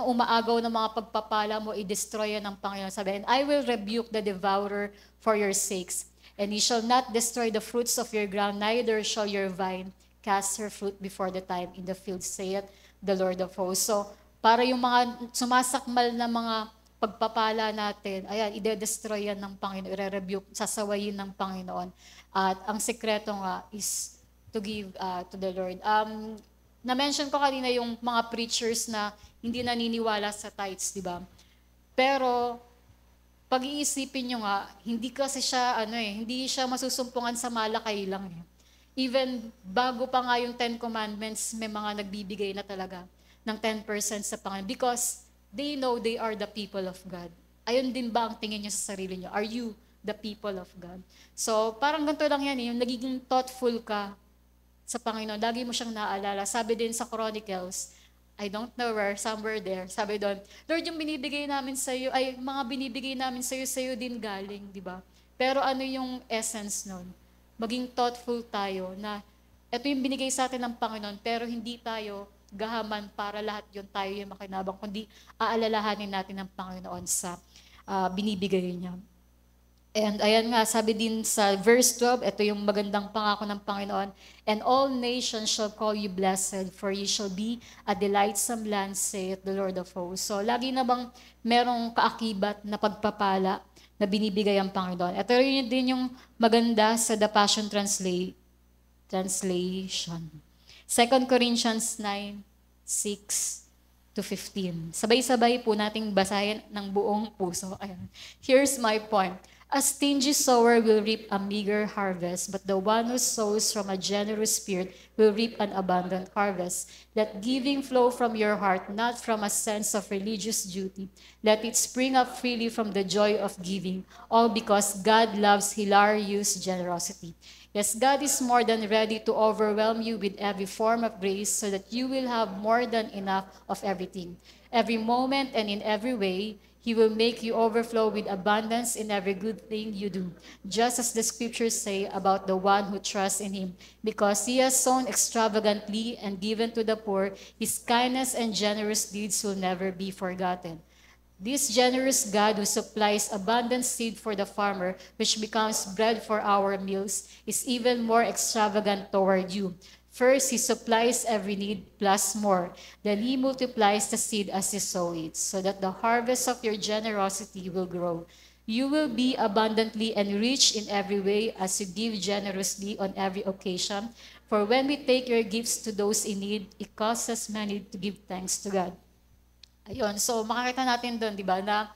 umaagaw ng mga pagpapala mo, i-destroy yan ng Panginoon. Sabi, and I will rebuke the devourer for your sakes, and he shall not destroy the fruits of your ground, neither shall your vine cast her fruit before the time in the field, saith the Lord of hosts. So, para yung mga sumasakmal na mga pagpapala natin, ayan, ide-destroy yan ng Panginoon, i-rebuke, sasawayin ng Panginoon. At ang sekreto nga is to give to the Lord. Na-mention ko kanina yung mga preachers na hindi naniniwala sa tithes, di ba? Pero, pag-iisipin nyo nga, hindi kasi siya, hindi siya masusumpungan sa malakay lang. Even bago pa nga yung 10 Commandments, may mga nagbibigay na talaga ng 10% sa Panginoon because they know they are the people of God. Ayun din ba ang tingin nyo sa sarili nyo? Are you the people of God? So, parang ganito lang yan, yung nagiging thoughtful ka sa Panginoon. Lagi mo siyang naalala. Sabi din sa Chronicles, I don't know where, somewhere there, sabi doon, Lord, yung binibigay namin sa iyo, mga binibigay namin sa iyo din galing, di ba? Pero ano yung essence nun? Maging thoughtful tayo na ito yung binigay sa atin ng Panginoon, pero hindi tayo gahaman para lahat yun tayo yung makinabang, kundi aalalahanin natin ng Panginoon sa binibigay niya. And ayan nga, sabi din sa verse 12, ito yung magandang pangako ng Panginoon, and all nations shall call you blessed, for you shall be a delightsome land, saith the Lord of hosts. So, lagi na bang merong kaakibat na pagpapala na binibigay ang Panginoon? Ito rin din yung maganda sa The Passion Translation. 2 Corinthians 9:6-15. Sabay-sabay po nating basahin ng buong puso. Ayan. Here's my point. A stingy sower will reap a meager harvest, but the one who sows from a generous spirit will reap an abundant harvest. Let giving flow from your heart, not from a sense of religious duty. Let it spring up freely from the joy of giving, all because God loves hilarious generosity. Yes, God is more than ready to overwhelm you with every form of grace so that you will have more than enough of everything. Every moment and in every way, He will make you overflow with abundance in every good thing you do, just as the scriptures say about the one who trusts in Him. Because He has sown extravagantly and given to the poor, His kindness and generous deeds will never be forgotten. This generous God who supplies abundant seed for the farmer, which becomes bread for our meals, is even more extravagant toward you. First, He supplies every need plus more. Then He multiplies the seed as you sow it, so that the harvest of your generosity will grow. You will be abundantly enriched in every way as you give generously on every occasion. For when we take your gifts to those in need, it causes many to give thanks to God. Ayun, so makikita natin doon, di ba, na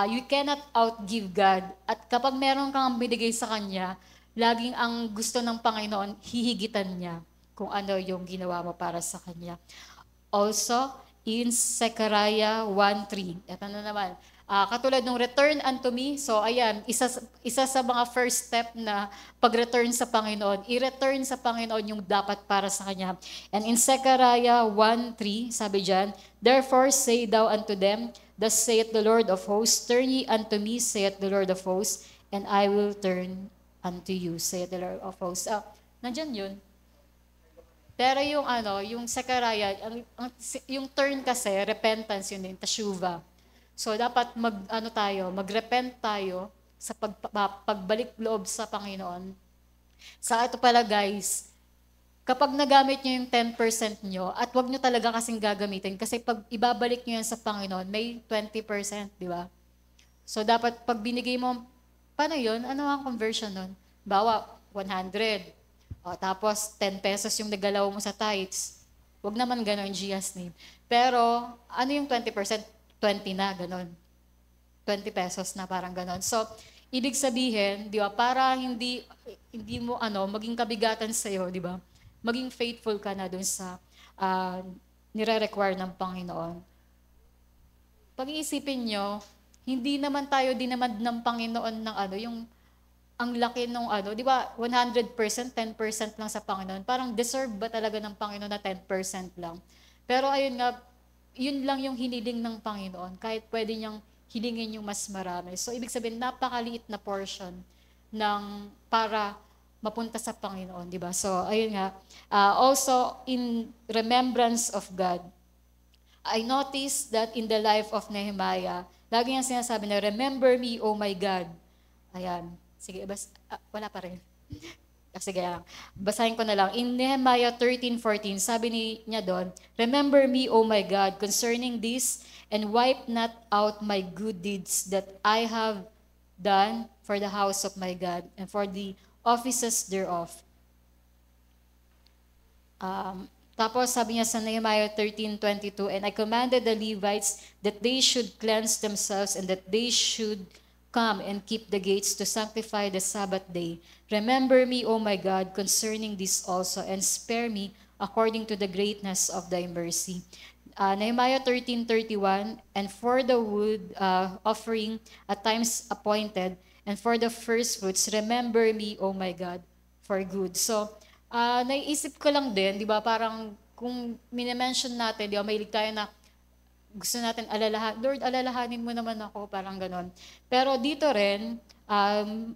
you cannot outgive God. At kapag meron kang binigay sa Kanya, laging ang gusto ng Panginoon, hihigitan niya kung ano yung ginawa mo para sa Kanya. Also, in Zechariah 1:3, ito na naman, katulad ng return unto me, so ayan, isa sa mga first step na pag-return sa Panginoon, i-return sa Panginoon yung dapat para sa Kanya. And in Zechariah 1:3, sabi dyan, therefore say thou unto them, thus saith the Lord of hosts, turn ye unto me, saith the Lord of hosts, and I will turn unto you, saith the Lord of hosts. Nandyan yun. Pero yung Zechariah, yung turn kasi, repentance yun din, teshuva. So dapat magrepent tayo sa pagbalik loob sa Panginoon. Sa ito pala guys, kapag nagamit nyo yung 10% nyo, at wag nyo talaga kasing gagamitin, kasi pag ibabalik nyo yan sa Panginoon, may 20%, di ba? So dapat pag binigay mo, paano yun? Ano ang conversion nun? Bawa, 100. Tapos 10 pesos yung nagalaw mo sa tithes. Huwag naman gano'n, Gia's name. Pero, ano yung 20%? 20 na, gano'n. 20 pesos na, parang gano'n. So, ibig sabihin, di ba, para hindi mo maging kabigatan sa'yo, di ba? Maging faithful ka na dun sa nire-require ng Panginoon. Pag-iisipin nyo, hindi naman tayo dinamand ng Panginoon ng yung ang laki nung di ba, 100%, 10% lang sa Panginoon. Parang deserve ba talaga ng Panginoon na 10% lang? Pero ayun nga, yun lang yung hiniling ng Panginoon. Kahit pwede niyang hilingin yung mas marami. So, ibig sabihin, napakaliit na portion para mapunta sa Panginoon, di ba? So, ayun nga. Also, in remembrance of God, I noticed that in the life of Nehemiah, lagi niyang sinasabi na, remember me, O my God. Ayan. Sige, wala pa rin. Sige lang. Basahin ko na lang. In Nehemiah 13:14, sabi niya doon, remember me, O my God, concerning this, and wipe not out my good deeds that I have done for the house of my God, and for the offices thereof. Tapos sabi niya sa Nehemiah 13:22, and I commanded the Levites that they should cleanse themselves, and that they should come and keep the gates to sanctify the Sabbath day. Remember me, O my God, concerning this also, and spare me according to the greatness of thy mercy. Nehemiah 13:31, and for the wood offering at times appointed, and for the first fruits, remember me, O my God, for good. So, naiisip ko lang din, di ba, parang kung minimension natin, di ba, mahilig tayo na gusto natin Lord, alalahanin mo naman ako, parang ganon. Pero dito rin,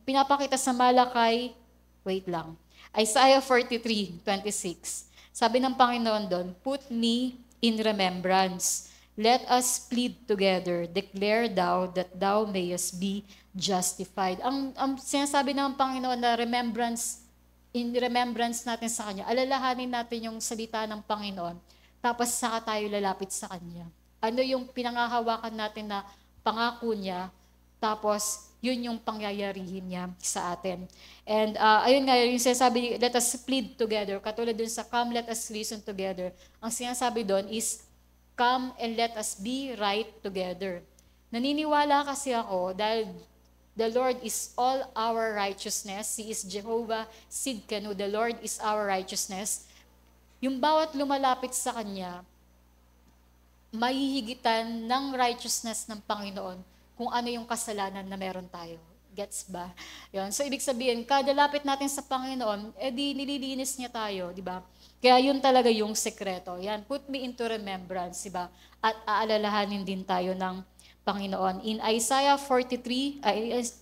pinapakita sa Malakay, wait lang, Isaiah 43:26. Sabi ng Panginoon doon, put me in remembrance. let us plead together, declare thou that thou mayest be justified. Ang sinasabi ng Panginoon na in remembrance natin sa Kanya, alalahanin natin yung salita ng Panginoon, tapos saka tayo lalapit sa Kanya. Ano yung pinangahawakan natin na pangako niya, tapos yun yung pangyayarihin niya sa atin. And ayun nga, yung sinasabi, let us plead together, katulad dun sa come, let us reason together. Ang sinasabi doon is, come and let us be right together. Naniniwala kasi ako dahil the Lord is all our righteousness. He is Jehovah Sidkenu. The Lord is our righteousness. Yung bawat lumalapit sa Kanya, mahihigitan ng righteousness ng Panginoon kung ano yung kasalanan na meron tayo. Gets ba? Yun. So, ibig sabihin, kada lapit natin sa Panginoon, edi nililinis niya tayo, di ba? Kaya yun talaga yung sekreto. Yan, put me into remembrance, di ba? At aalalahanin din tayo ng Panginoon. In Isaiah 43,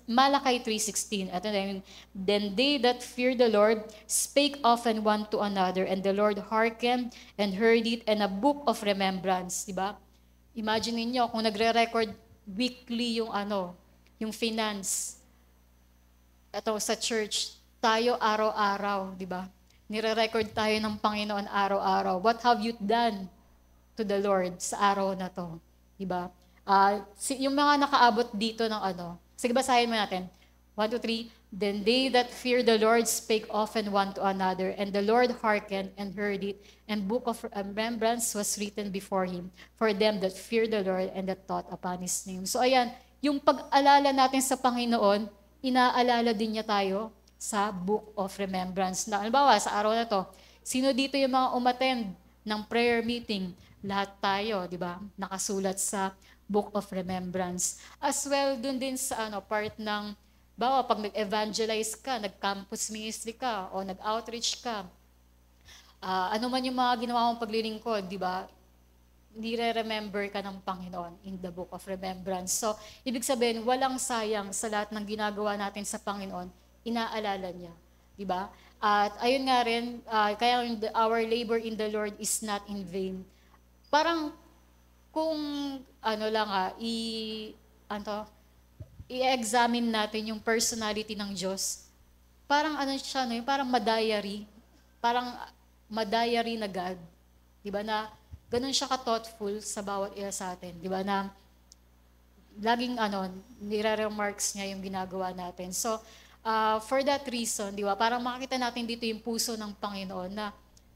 Malachi 3:16, then they that fear the Lord spake often one to another, and the Lord hearkened and heard it, and a book of remembrance, di ba? Imagine niyo kung nagre-record weekly yung finance. Ito sa church, tayo araw-araw, di ba? Nire-record tayo ng Panginoon araw-araw. What have you done to the Lord sa araw na to? Di ba? Yung mga nakaabot dito ng sige, basahin mo natin. 1, 2, 3. Then they that fear the Lord spake often one to another, and the Lord hearkened and heard it, and book of remembrance was written before him for them that fear the Lord and that thought upon his name. So ayan, yung pag-alala natin sa Panginoon, inaalala din niya tayo sa book of remembrance. Na, halimbawa, sa araw na to, sino dito yung mga umattend ng prayer meeting? Lahat tayo, di ba? Nakasulat sa book of remembrance. As well, dun din sa part ng, bawa, pag nag-evangelize ka, nag-campus ministry ka, o nag-outreach ka, ano man yung mga ginawa mong paglilingkod, di ba? Nire-remember ka ng Panginoon in the book of remembrance. So, ibig sabihin, walang sayang sa lahat ng ginagawa natin sa Panginoon, inaalala niya. Di ba? At ayun nga rin, kaya our labor in the Lord is not in vain. Parang, kung i-examine natin yung personality ng Diyos, parang siya, parang ma-diary na God. Di ba na, ganun siya ka-thoughtful sa bawat isa sa atin. Di ba na, laging nire-remarks niya yung ginagawa natin. So, for that reason, di ba, parang makikita natin dito yung puso ng Panginoon na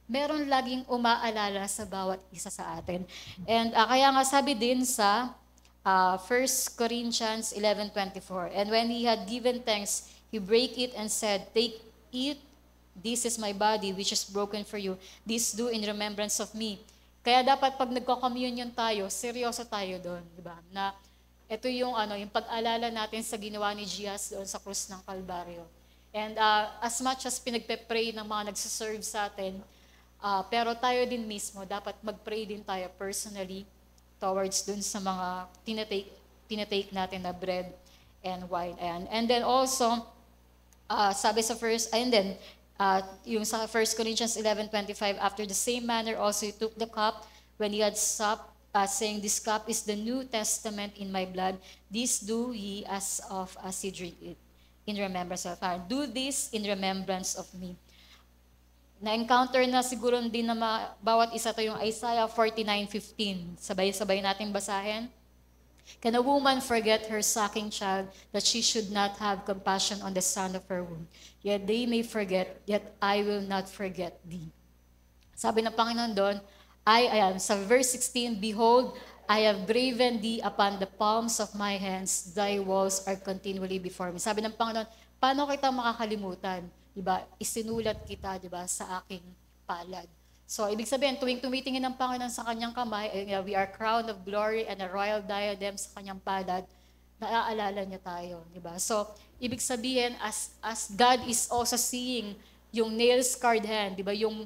meron laging umaalala sa bawat isa sa atin. And kaya nga sabi din sa 1 Corinthians 11:24, and when he had given thanks, he brake it and said, take it, this is my body which is broken for you. This do in remembrance of me. Kaya dapat pag nagko-communion tayo, seryoso tayo doon, di ba? Na ito yung yung pag-alala natin sa ginawa ni Jesus doon sa krus ng Kalbaryo. And as much as pinagpe-pray ng mga nagsiserve sa atin, pero tayo din mismo, dapat mag-pray din tayo personally towards dun sa mga tinatake natin na bread and wine. And then also, sabi sa yung sa 1 Corinthians 11:25, after the same manner also he took the cup when he had supped, saying, this cup is the New Testament in my blood. This do ye as ye drink it, in remembrance of me. Do this in remembrance of me. Na-encounter na siguro din na bawat isa to yung Isaiah 49:15. Sabay-sabay natin basahin. Can a woman forget her sucking child, that she should not have compassion on the son of her womb? Yet they may forget, yet I will not forget thee. Sabi ng Panginoon doon, sa verse 16, behold, I have graven thee upon the palms of my hands, thy walls are continually before me. Sabi ng Panginoon, paano kita makakalimutan? Diba? Isinulat kita, diba, sa aking palad. So, ibig sabihin, tuwing tumitingin ng Panginoon sa kanyang kamay, we are crowned of glory and a royal diadem sa kanyang palad, naaalala niya tayo, diba? So, ibig sabihin, as God is also seeing yung nail-scarred hand, diba? Yung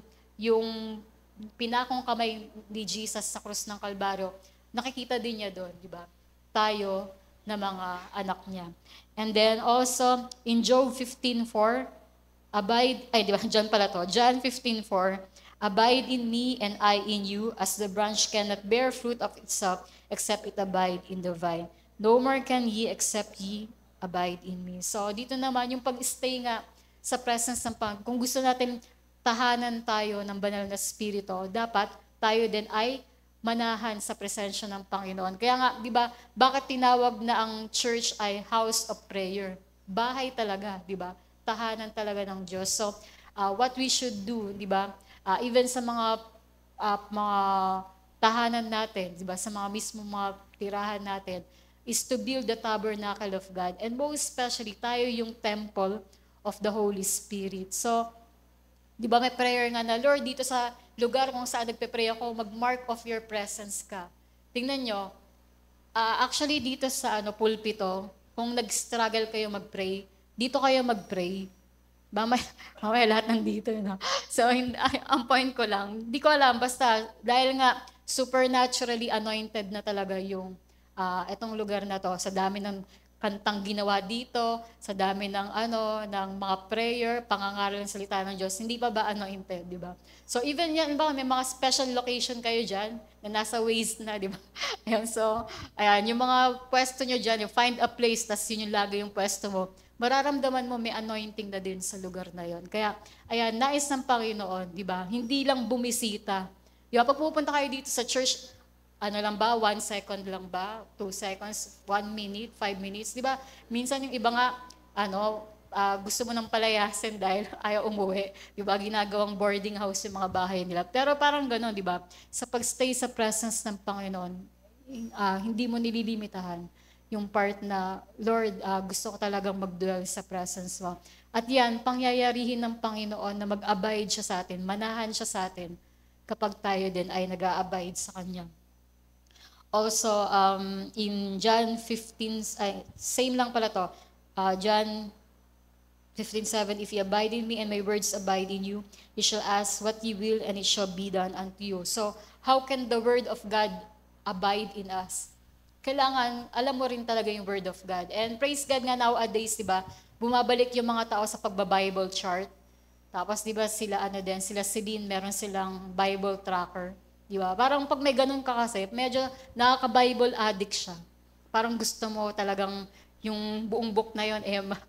pinakong kamay ni Jesus sa krus ng Kalbaryo, nakikita din niya doon, diba? Tayo na mga anak niya. And then also, in Job 15:4, di ba, John pala to, John 15:4, abide in me and I in you, as the branch cannot bear fruit of itself except it abide in the vine. No more can ye except ye abide in me. So dito naman yung pag-stay nga sa presence ng Panginoon. Kung gusto natin tahanan tayo ng banal na spirito, dapat tayo din ay manahan sa presensya ng Panginoon. Kaya nga, di ba, bakit tinawag na ang church ay house of prayer? Bahay talaga, di ba? Tahanan talaga ng Diyos. So, what we should do, di ba? Even sa mga tahanan natin, di ba? Sa mga mismo mga tirahan natin, is to build the tabernacle of God. And most especially, tayo yung temple of the Holy Spirit. So, di ba may prayer nga na, Lord, dito sa lugar kung saan nagpe-pray ako, mag-mark of your presence ka. Tingnan nyo, actually dito sa pulpito, kung nag-struggle kayo mag-pray, dito kayo mag-pray. Mamaya lahat nandito. No? So, ang point ko lang, di ko alam, basta dahil nga supernaturally anointed na talaga yung itong lugar na to, sa dami ng kantang ginawa dito, sa dami ng mga prayer, pangangaral ng salita ng Diyos, hindi pa ba anointed, di ba? So even yan, may mga special location kayo dyan, na nasa Waze na, di ba? Ayan, so, ayan, yung mga pwesto nyo dyan, you find a place, tas yun yung lagi yung pwesto mo, mararamdaman mo may anointing na din sa lugar na yon. Kaya, ayan, nais ng Panginoon, di ba? Hindi lang bumisita. Di ba, pag pupunta kayo dito sa church, lang ba, 1 second lang ba, 2 seconds, 1 minute, 5 minutes, di ba? Minsan yung iba nga, gusto mo nang palayasin dahil ayaw umuwi. Di ba? Ginagawang boarding house yung mga bahay nila. Pero parang gano'n, di ba? Sa pagstay sa presence ng Panginoon, hindi mo nililimitahan yung part na, Lord, gusto ko talagang mag-dwell sa presence mo. At yan, pangyayarihin ng Panginoon na mag-abide siya sa atin, manahan siya sa atin kapag tayo din ay nag-a-abide sa Kanya. Also, in John 15, same lang pala to, John 15:7, if you abide in me and my words abide in you, you shall ask what ye will and it shall be done unto you. So, how can the word of God abide in us? Kailangan, alam mo rin talaga yung word of God. And praise God nga nowadays, di ba, bumabalik yung mga tao sa pagba-Bible chart. Tapos, di ba, sila Celine, meron silang Bible tracker. Di ba? Parang pag may ganun ka kasi, medyo nakaka-Bible addict siya. Parang gusto mo talagang yung buong book na yon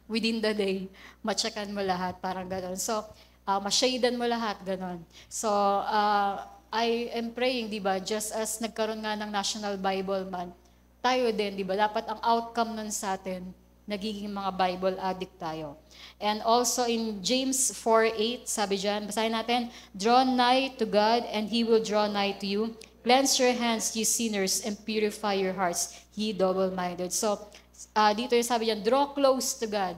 within the day, ma-checkan mo lahat, parang gano'n. So, ma-shadean mo lahat, gano'n. So, I am praying, di ba, just as nagkaroon nga ng National Bible Month, tayo din, di ba, dapat ang outcome nun sa atin, nagiging mga Bible addict tayo. And also in James 4:8, sabi dyan, basahin natin, draw nigh to God and He will draw nigh to you. Cleanse your hands, ye sinners, and purify your hearts, ye double-minded. So, dito yung sabi dyan, draw close to God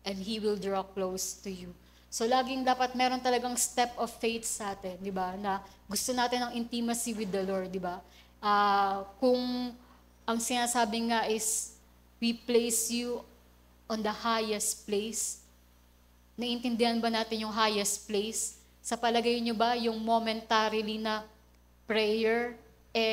and He will draw close to you. So, laging dapat meron talagang step of faith sa atin, di ba? Na gusto natin ng intimacy with the Lord, di ba? Kung ang sinasabi nga is, we place you on the highest place. Naiintindihan ba natin yung highest place? Sa palagay nyo ba, yung momentarily na prayer,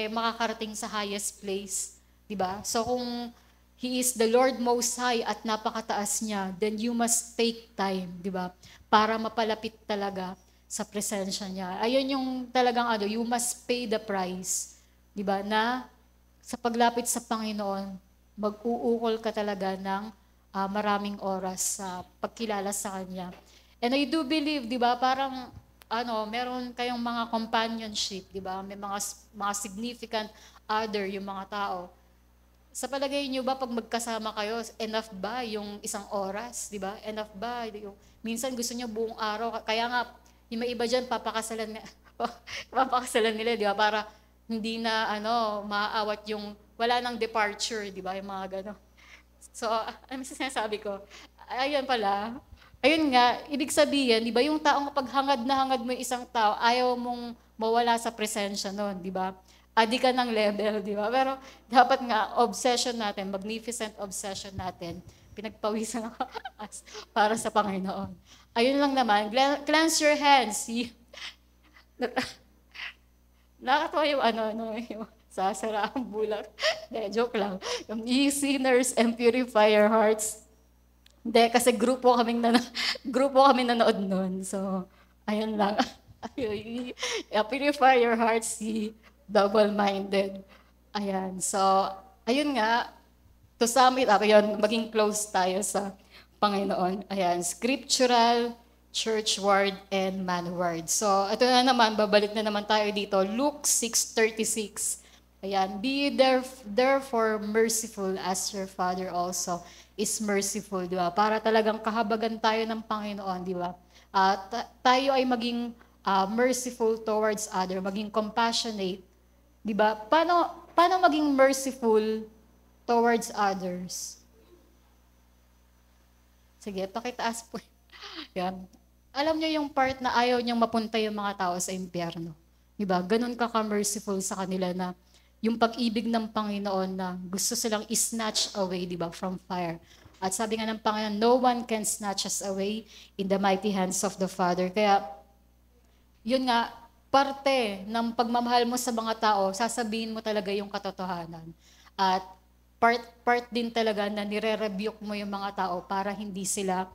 makakarating sa highest place? Diba? So kung He is the Lord Most High at napakataas niya, then you must take time, diba? Para mapalapit talaga sa presensya niya. Ayun yung talagang you must pay the price. Diba? Na sa paglapit sa Panginoon, mag-uukol ka talaga ng maraming oras sa pagkilala sa Kanya. And I do believe, di ba, parang meron kayong mga companionship, di ba? May mga significant other yung mga tao. Sa palagay niyo ba, pag magkasama kayo, enough ba yung isang oras, di ba? Enough ba? Minsan gusto niyo buong araw. Kaya nga, yung may iba dyan, papakasalan nila, di ba? Para hindi na, maaawat yung wala nang departure, di ba? Yung mga gano'n. So, ano sinasabi ko? Ayun pala. Ayun nga, ibig sabihin, di ba, yung taong kapag hangad na hangad mo yung isang tao, ayaw mong mawala sa presensya nun, di ba? Adi ka ng level, di ba? Pero dapat nga, obsession natin, magnificent obsession natin, pinagpawisan ako para sa Panginoon. Ayun lang naman, cleanse your hands. Nakatawa yung yung sasara ang bulak. Joke lang. Ye sinners and purify your hearts. Hindi, kasi grupo kaming nanood nun. So, ayun lang. Purify your heart, see double-minded. Ayan. So, ayun nga, to sum it up, ayun, maging close tayo sa Panginoon. Ayan, scriptural, church word, and man word. So, ito na naman, babalik na naman tayo dito. Luke 6:36. Ayan, be therefore merciful as your Father also is merciful, di ba? Para talagang kahabagan tayo ng Panginoon, di ba? Tayo ay maging merciful towards other, maging compassionate, di ba? Paano maging merciful towards others? Sige, pakitaas po. Yan. Alam niyo yung part na ayaw niyang mapunta yung mga tao sa impyerno. Diba? Ganun ka-merciful sa kanila na yung pag-ibig ng Panginoon na gusto silang snatch away, diba, from fire. At sabi nga ng Panginoon, no one can snatch us away in the mighty hands of the Father. Kaya, yun nga, parte ng pagmamahal mo sa mga tao, sasabihin mo talaga yung katotohanan. At part din talaga na nire-rebuke mo yung mga tao para hindi sila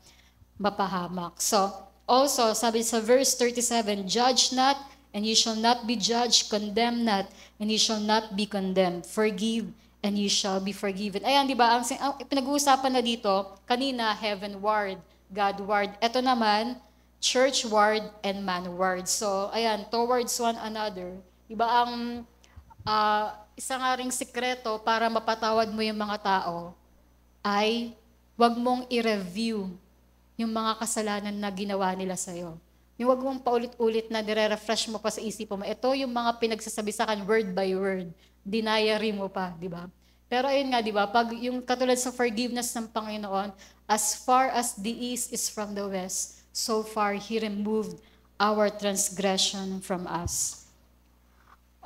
mapahamak. So, also, sabi sa verse 37, judge not, and you shall not be judged, condemn not, and you shall not be condemned. Forgive, and you shall be forgiven. Ayan, di ba? Ang pinag-uusapan na dito, kanina, heavenward, Godward. Ito naman, churchward and manward. So, ayan, towards one another. Di ba ang isa nga ring sikreto para mapatawad mo yung mga tao ay wag mong i-review yung mga kasalanan na ginawa nila sa'yo. Yung wag mong paulit-ulit na nire-refresh mo pa sa isip mo. Ito yung mga pinagsasabi sa akin word by word. Dinayari mo pa, di ba? Pero ayun nga, di ba? Pag yung katulad sa forgiveness ng Panginoon, as far as the east is from the west, so far He removed our transgression from us.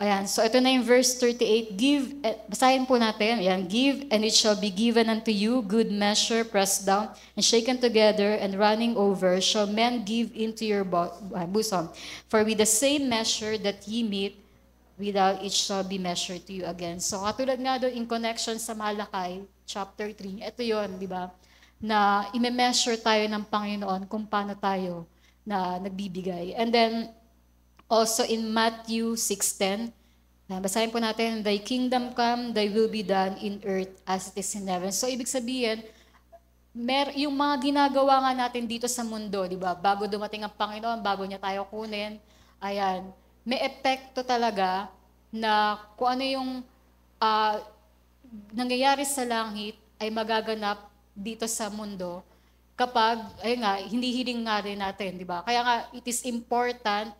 Ayan, so ito na yung verse 38. Give, basahin po natin. Ayan, give and it shall be given unto you, good measure, pressed down, and shaken together, and running over, shall men give into your bosom. For with the same measure that ye meet, without it shall be measured to you again. So katulad nga doon in connection sa Malakay, chapter 3, ito yon, di ba? Na ime-measure tayo ng Panginoon kung paano tayo na nagbibigay. And then, also in Matthew 6:10, basahin po natin, thy kingdom come, thy will be done in earth as it is in heaven. So ibig sabihin, yung mga ginagawa nga natin dito sa mundo, di ba? Bago dumating ang Panginoon, bago niya tayo kunin, ayan, may epekto talaga na kung ano yung nangyayari sa langit ay magaganap dito sa mundo kapag, ayun nga, hindi hiling nga rin natin, di ba? Kaya nga, it is important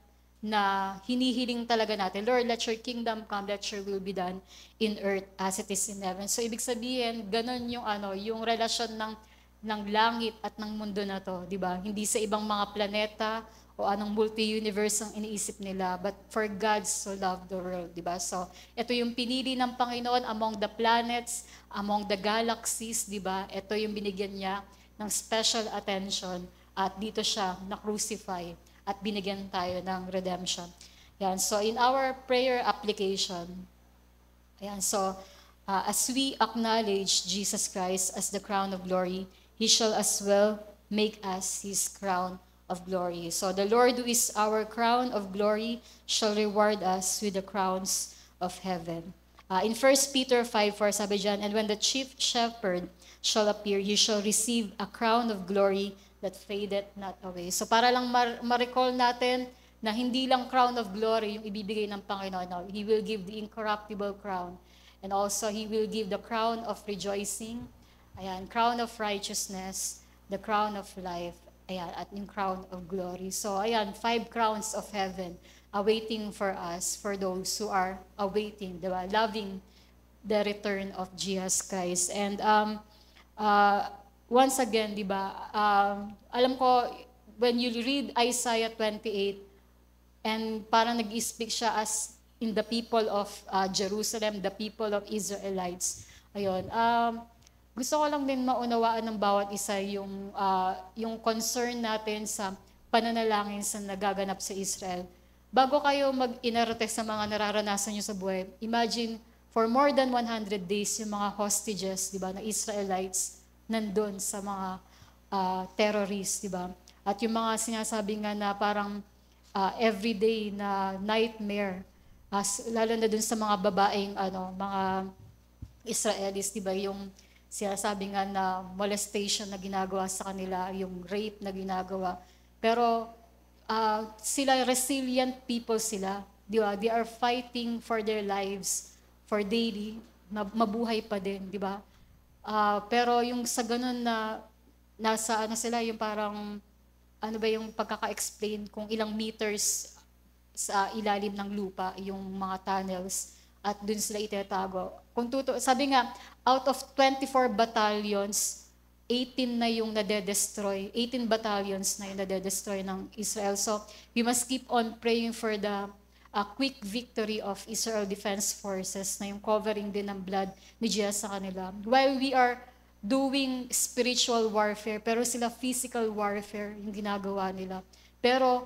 na hinihiling talaga natin, Lord, let your kingdom come, let your will be done in earth as it is in heaven. So, ibig sabihin, ganun yung, yung relasyon ng langit at ng mundo na to, di ba? Hindi sa ibang mga planeta o anong multi-universe ang iniisip nila, but for God so loved the world, di ba? So, ito yung pinili ng Panginoon among the planets, among the galaxies, di ba? Ito yung binigyan niya ng special attention at dito siya na-crucify at binigyan tayo ng redemption. Yan. So, in our prayer application, ayan, so, as we acknowledge Jesus Christ as the crown of glory, He shall as well make us His crown of glory. So, the Lord who is our crown of glory shall reward us with the crowns of heaven. In 1 Peter 5:4, sabi dyan, and when the chief shepherd shall appear, you shall receive a crown of glory that fadeth not away. So para lang ma-recall natin na hindi lang crown of glory yung ibibigay ng Panginoon. No, He will give the incorruptible crown. And also, He will give the crown of rejoicing, ayan, crown of righteousness, the crown of life, ayan, at yung crown of glory. So, ayan, 5 crowns of heaven awaiting for us, for those who are awaiting, diba? Loving the return of Jesus Christ. And once again, di ba, alam ko, when you read Isaiah 28, and parang nag-speak siya as in the people of Jerusalem, the people of Israelites. Ayun, gusto ko lang din maunawaan ng bawat isa yung concern natin sa pananalangin sa nagaganap sa Israel. Bago kayo mag-inarte sa mga nararanasan nyo sa buhay, imagine, for more than 100 days, yung mga hostages, di ba, na Israelites, nandun sa mga terrorists, di ba? At yung mga sinasabi nga na parang everyday na nightmare, lalo na dun sa mga babaeng, mga Israelis, di ba? Yung sinasabi nga na molestation na ginagawa sa kanila, yung rape na ginagawa. Pero sila, resilient people sila, di ba? They are fighting for their lives, for daily, na mabuhay pa din, di ba? Pero yung sa ganun na, nasa sila, yung parang, ano ba yung pagkaka-explain kung ilang meters sa ilalim ng lupa, yung mga tunnels, at dun sila itatago. Sabi nga, out of 24 battalions, 18 na yung nade-destroy, 18 battalions na yung nade-destroy ng Israel. So, we must keep on praying for the quick victory of Israel Defense Forces na yung covering din ng blood ni Jesus sa kanila. While we are doing spiritual warfare, pero sila physical warfare yung ginagawa nila. Pero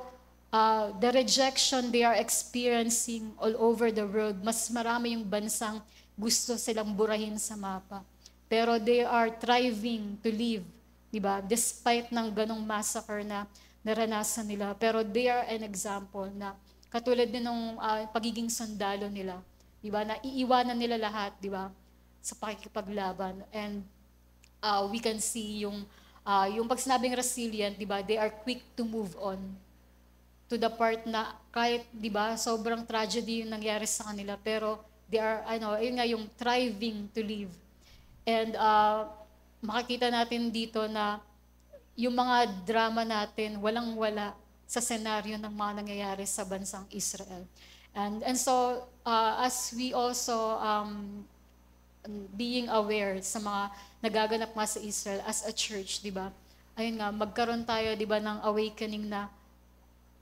the rejection they are experiencing all over the world, mas marami yung bansang gusto silang burahin sa mapa. Pero they are thriving to live, di ba? Despite ng ganong massacre na naranasan nila. Pero they are an example na katulad din ng pagiging sundalo nila, di ba? Na iiwanan nila lahat, di ba? Sa pakikipaglaban. And we can see yung pag sinabing resilient, di ba? They are quick to move on. To the part na kahit, di ba, sobrang tragedy yung nangyari sa kanila, pero they are, yun nga, yung thriving to live. And makikita natin dito na yung mga drama natin, walang-wala sa senaryo ng mga nangyayari sa bansang Israel. And so, as we also being aware sa mga nagaganap nga sa Israel as a church, di ba? Ayun nga, magkaroon tayo, di ba, ng awakening na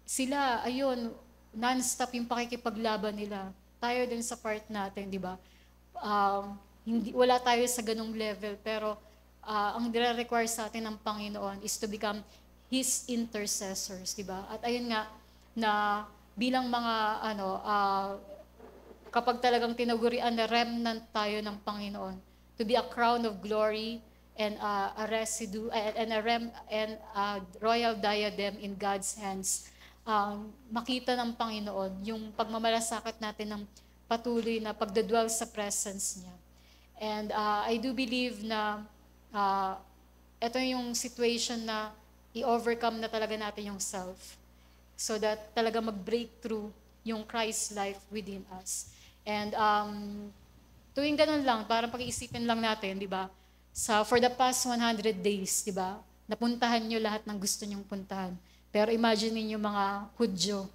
sila, ayun, non-stop yung pakikipaglaban nila. Tayo din sa part natin, di ba? Wala tayo sa ganung level, pero ang dire-require sa atin ng Panginoon is to become His intercessors, di ba? At ayun nga, na bilang mga, kapag talagang tinagurian na remnant tayo ng Panginoon, to be a crown of glory and a residue, and a royal diadem in God's hands, makita ng Panginoon yung pagmamalasakit natin ng patuloy na pagdadwell sa presence niya. And I do believe na ito yung situation na i-overcome na talaga natin yung self so that talaga mag-breakthrough yung Christ life within us. And tuwing ganun lang, parang pag-iisipin lang natin, di ba? For the past 100 days, di ba? Napuntahan nyo lahat ng gusto nyong puntahan. Pero imagine niyo mga Hudyo,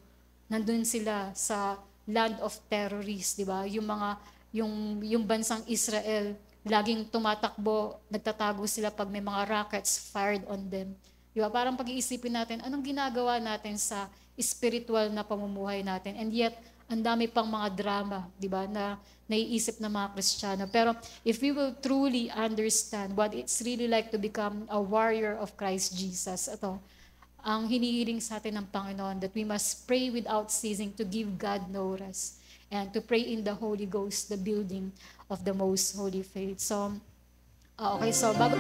nandun sila sa land of terrorists, di ba? Yung bansang Israel, laging tumatakbo, nagtatago sila pag may mga rockets fired on them. Di ba? Parang pag-iisipin natin, anong ginagawa natin sa spiritual na pamumuhay natin? And yet, ang dami pang mga drama, di ba, na naiisip ng mga Kristiyano. Pero if we will truly understand what it's really like to become a warrior of Christ Jesus, ang hinihiling sa atin ng Panginoon, that we must pray without ceasing to give God no rest, and to pray in the Holy Ghost, the building of the most holy faith. So, bago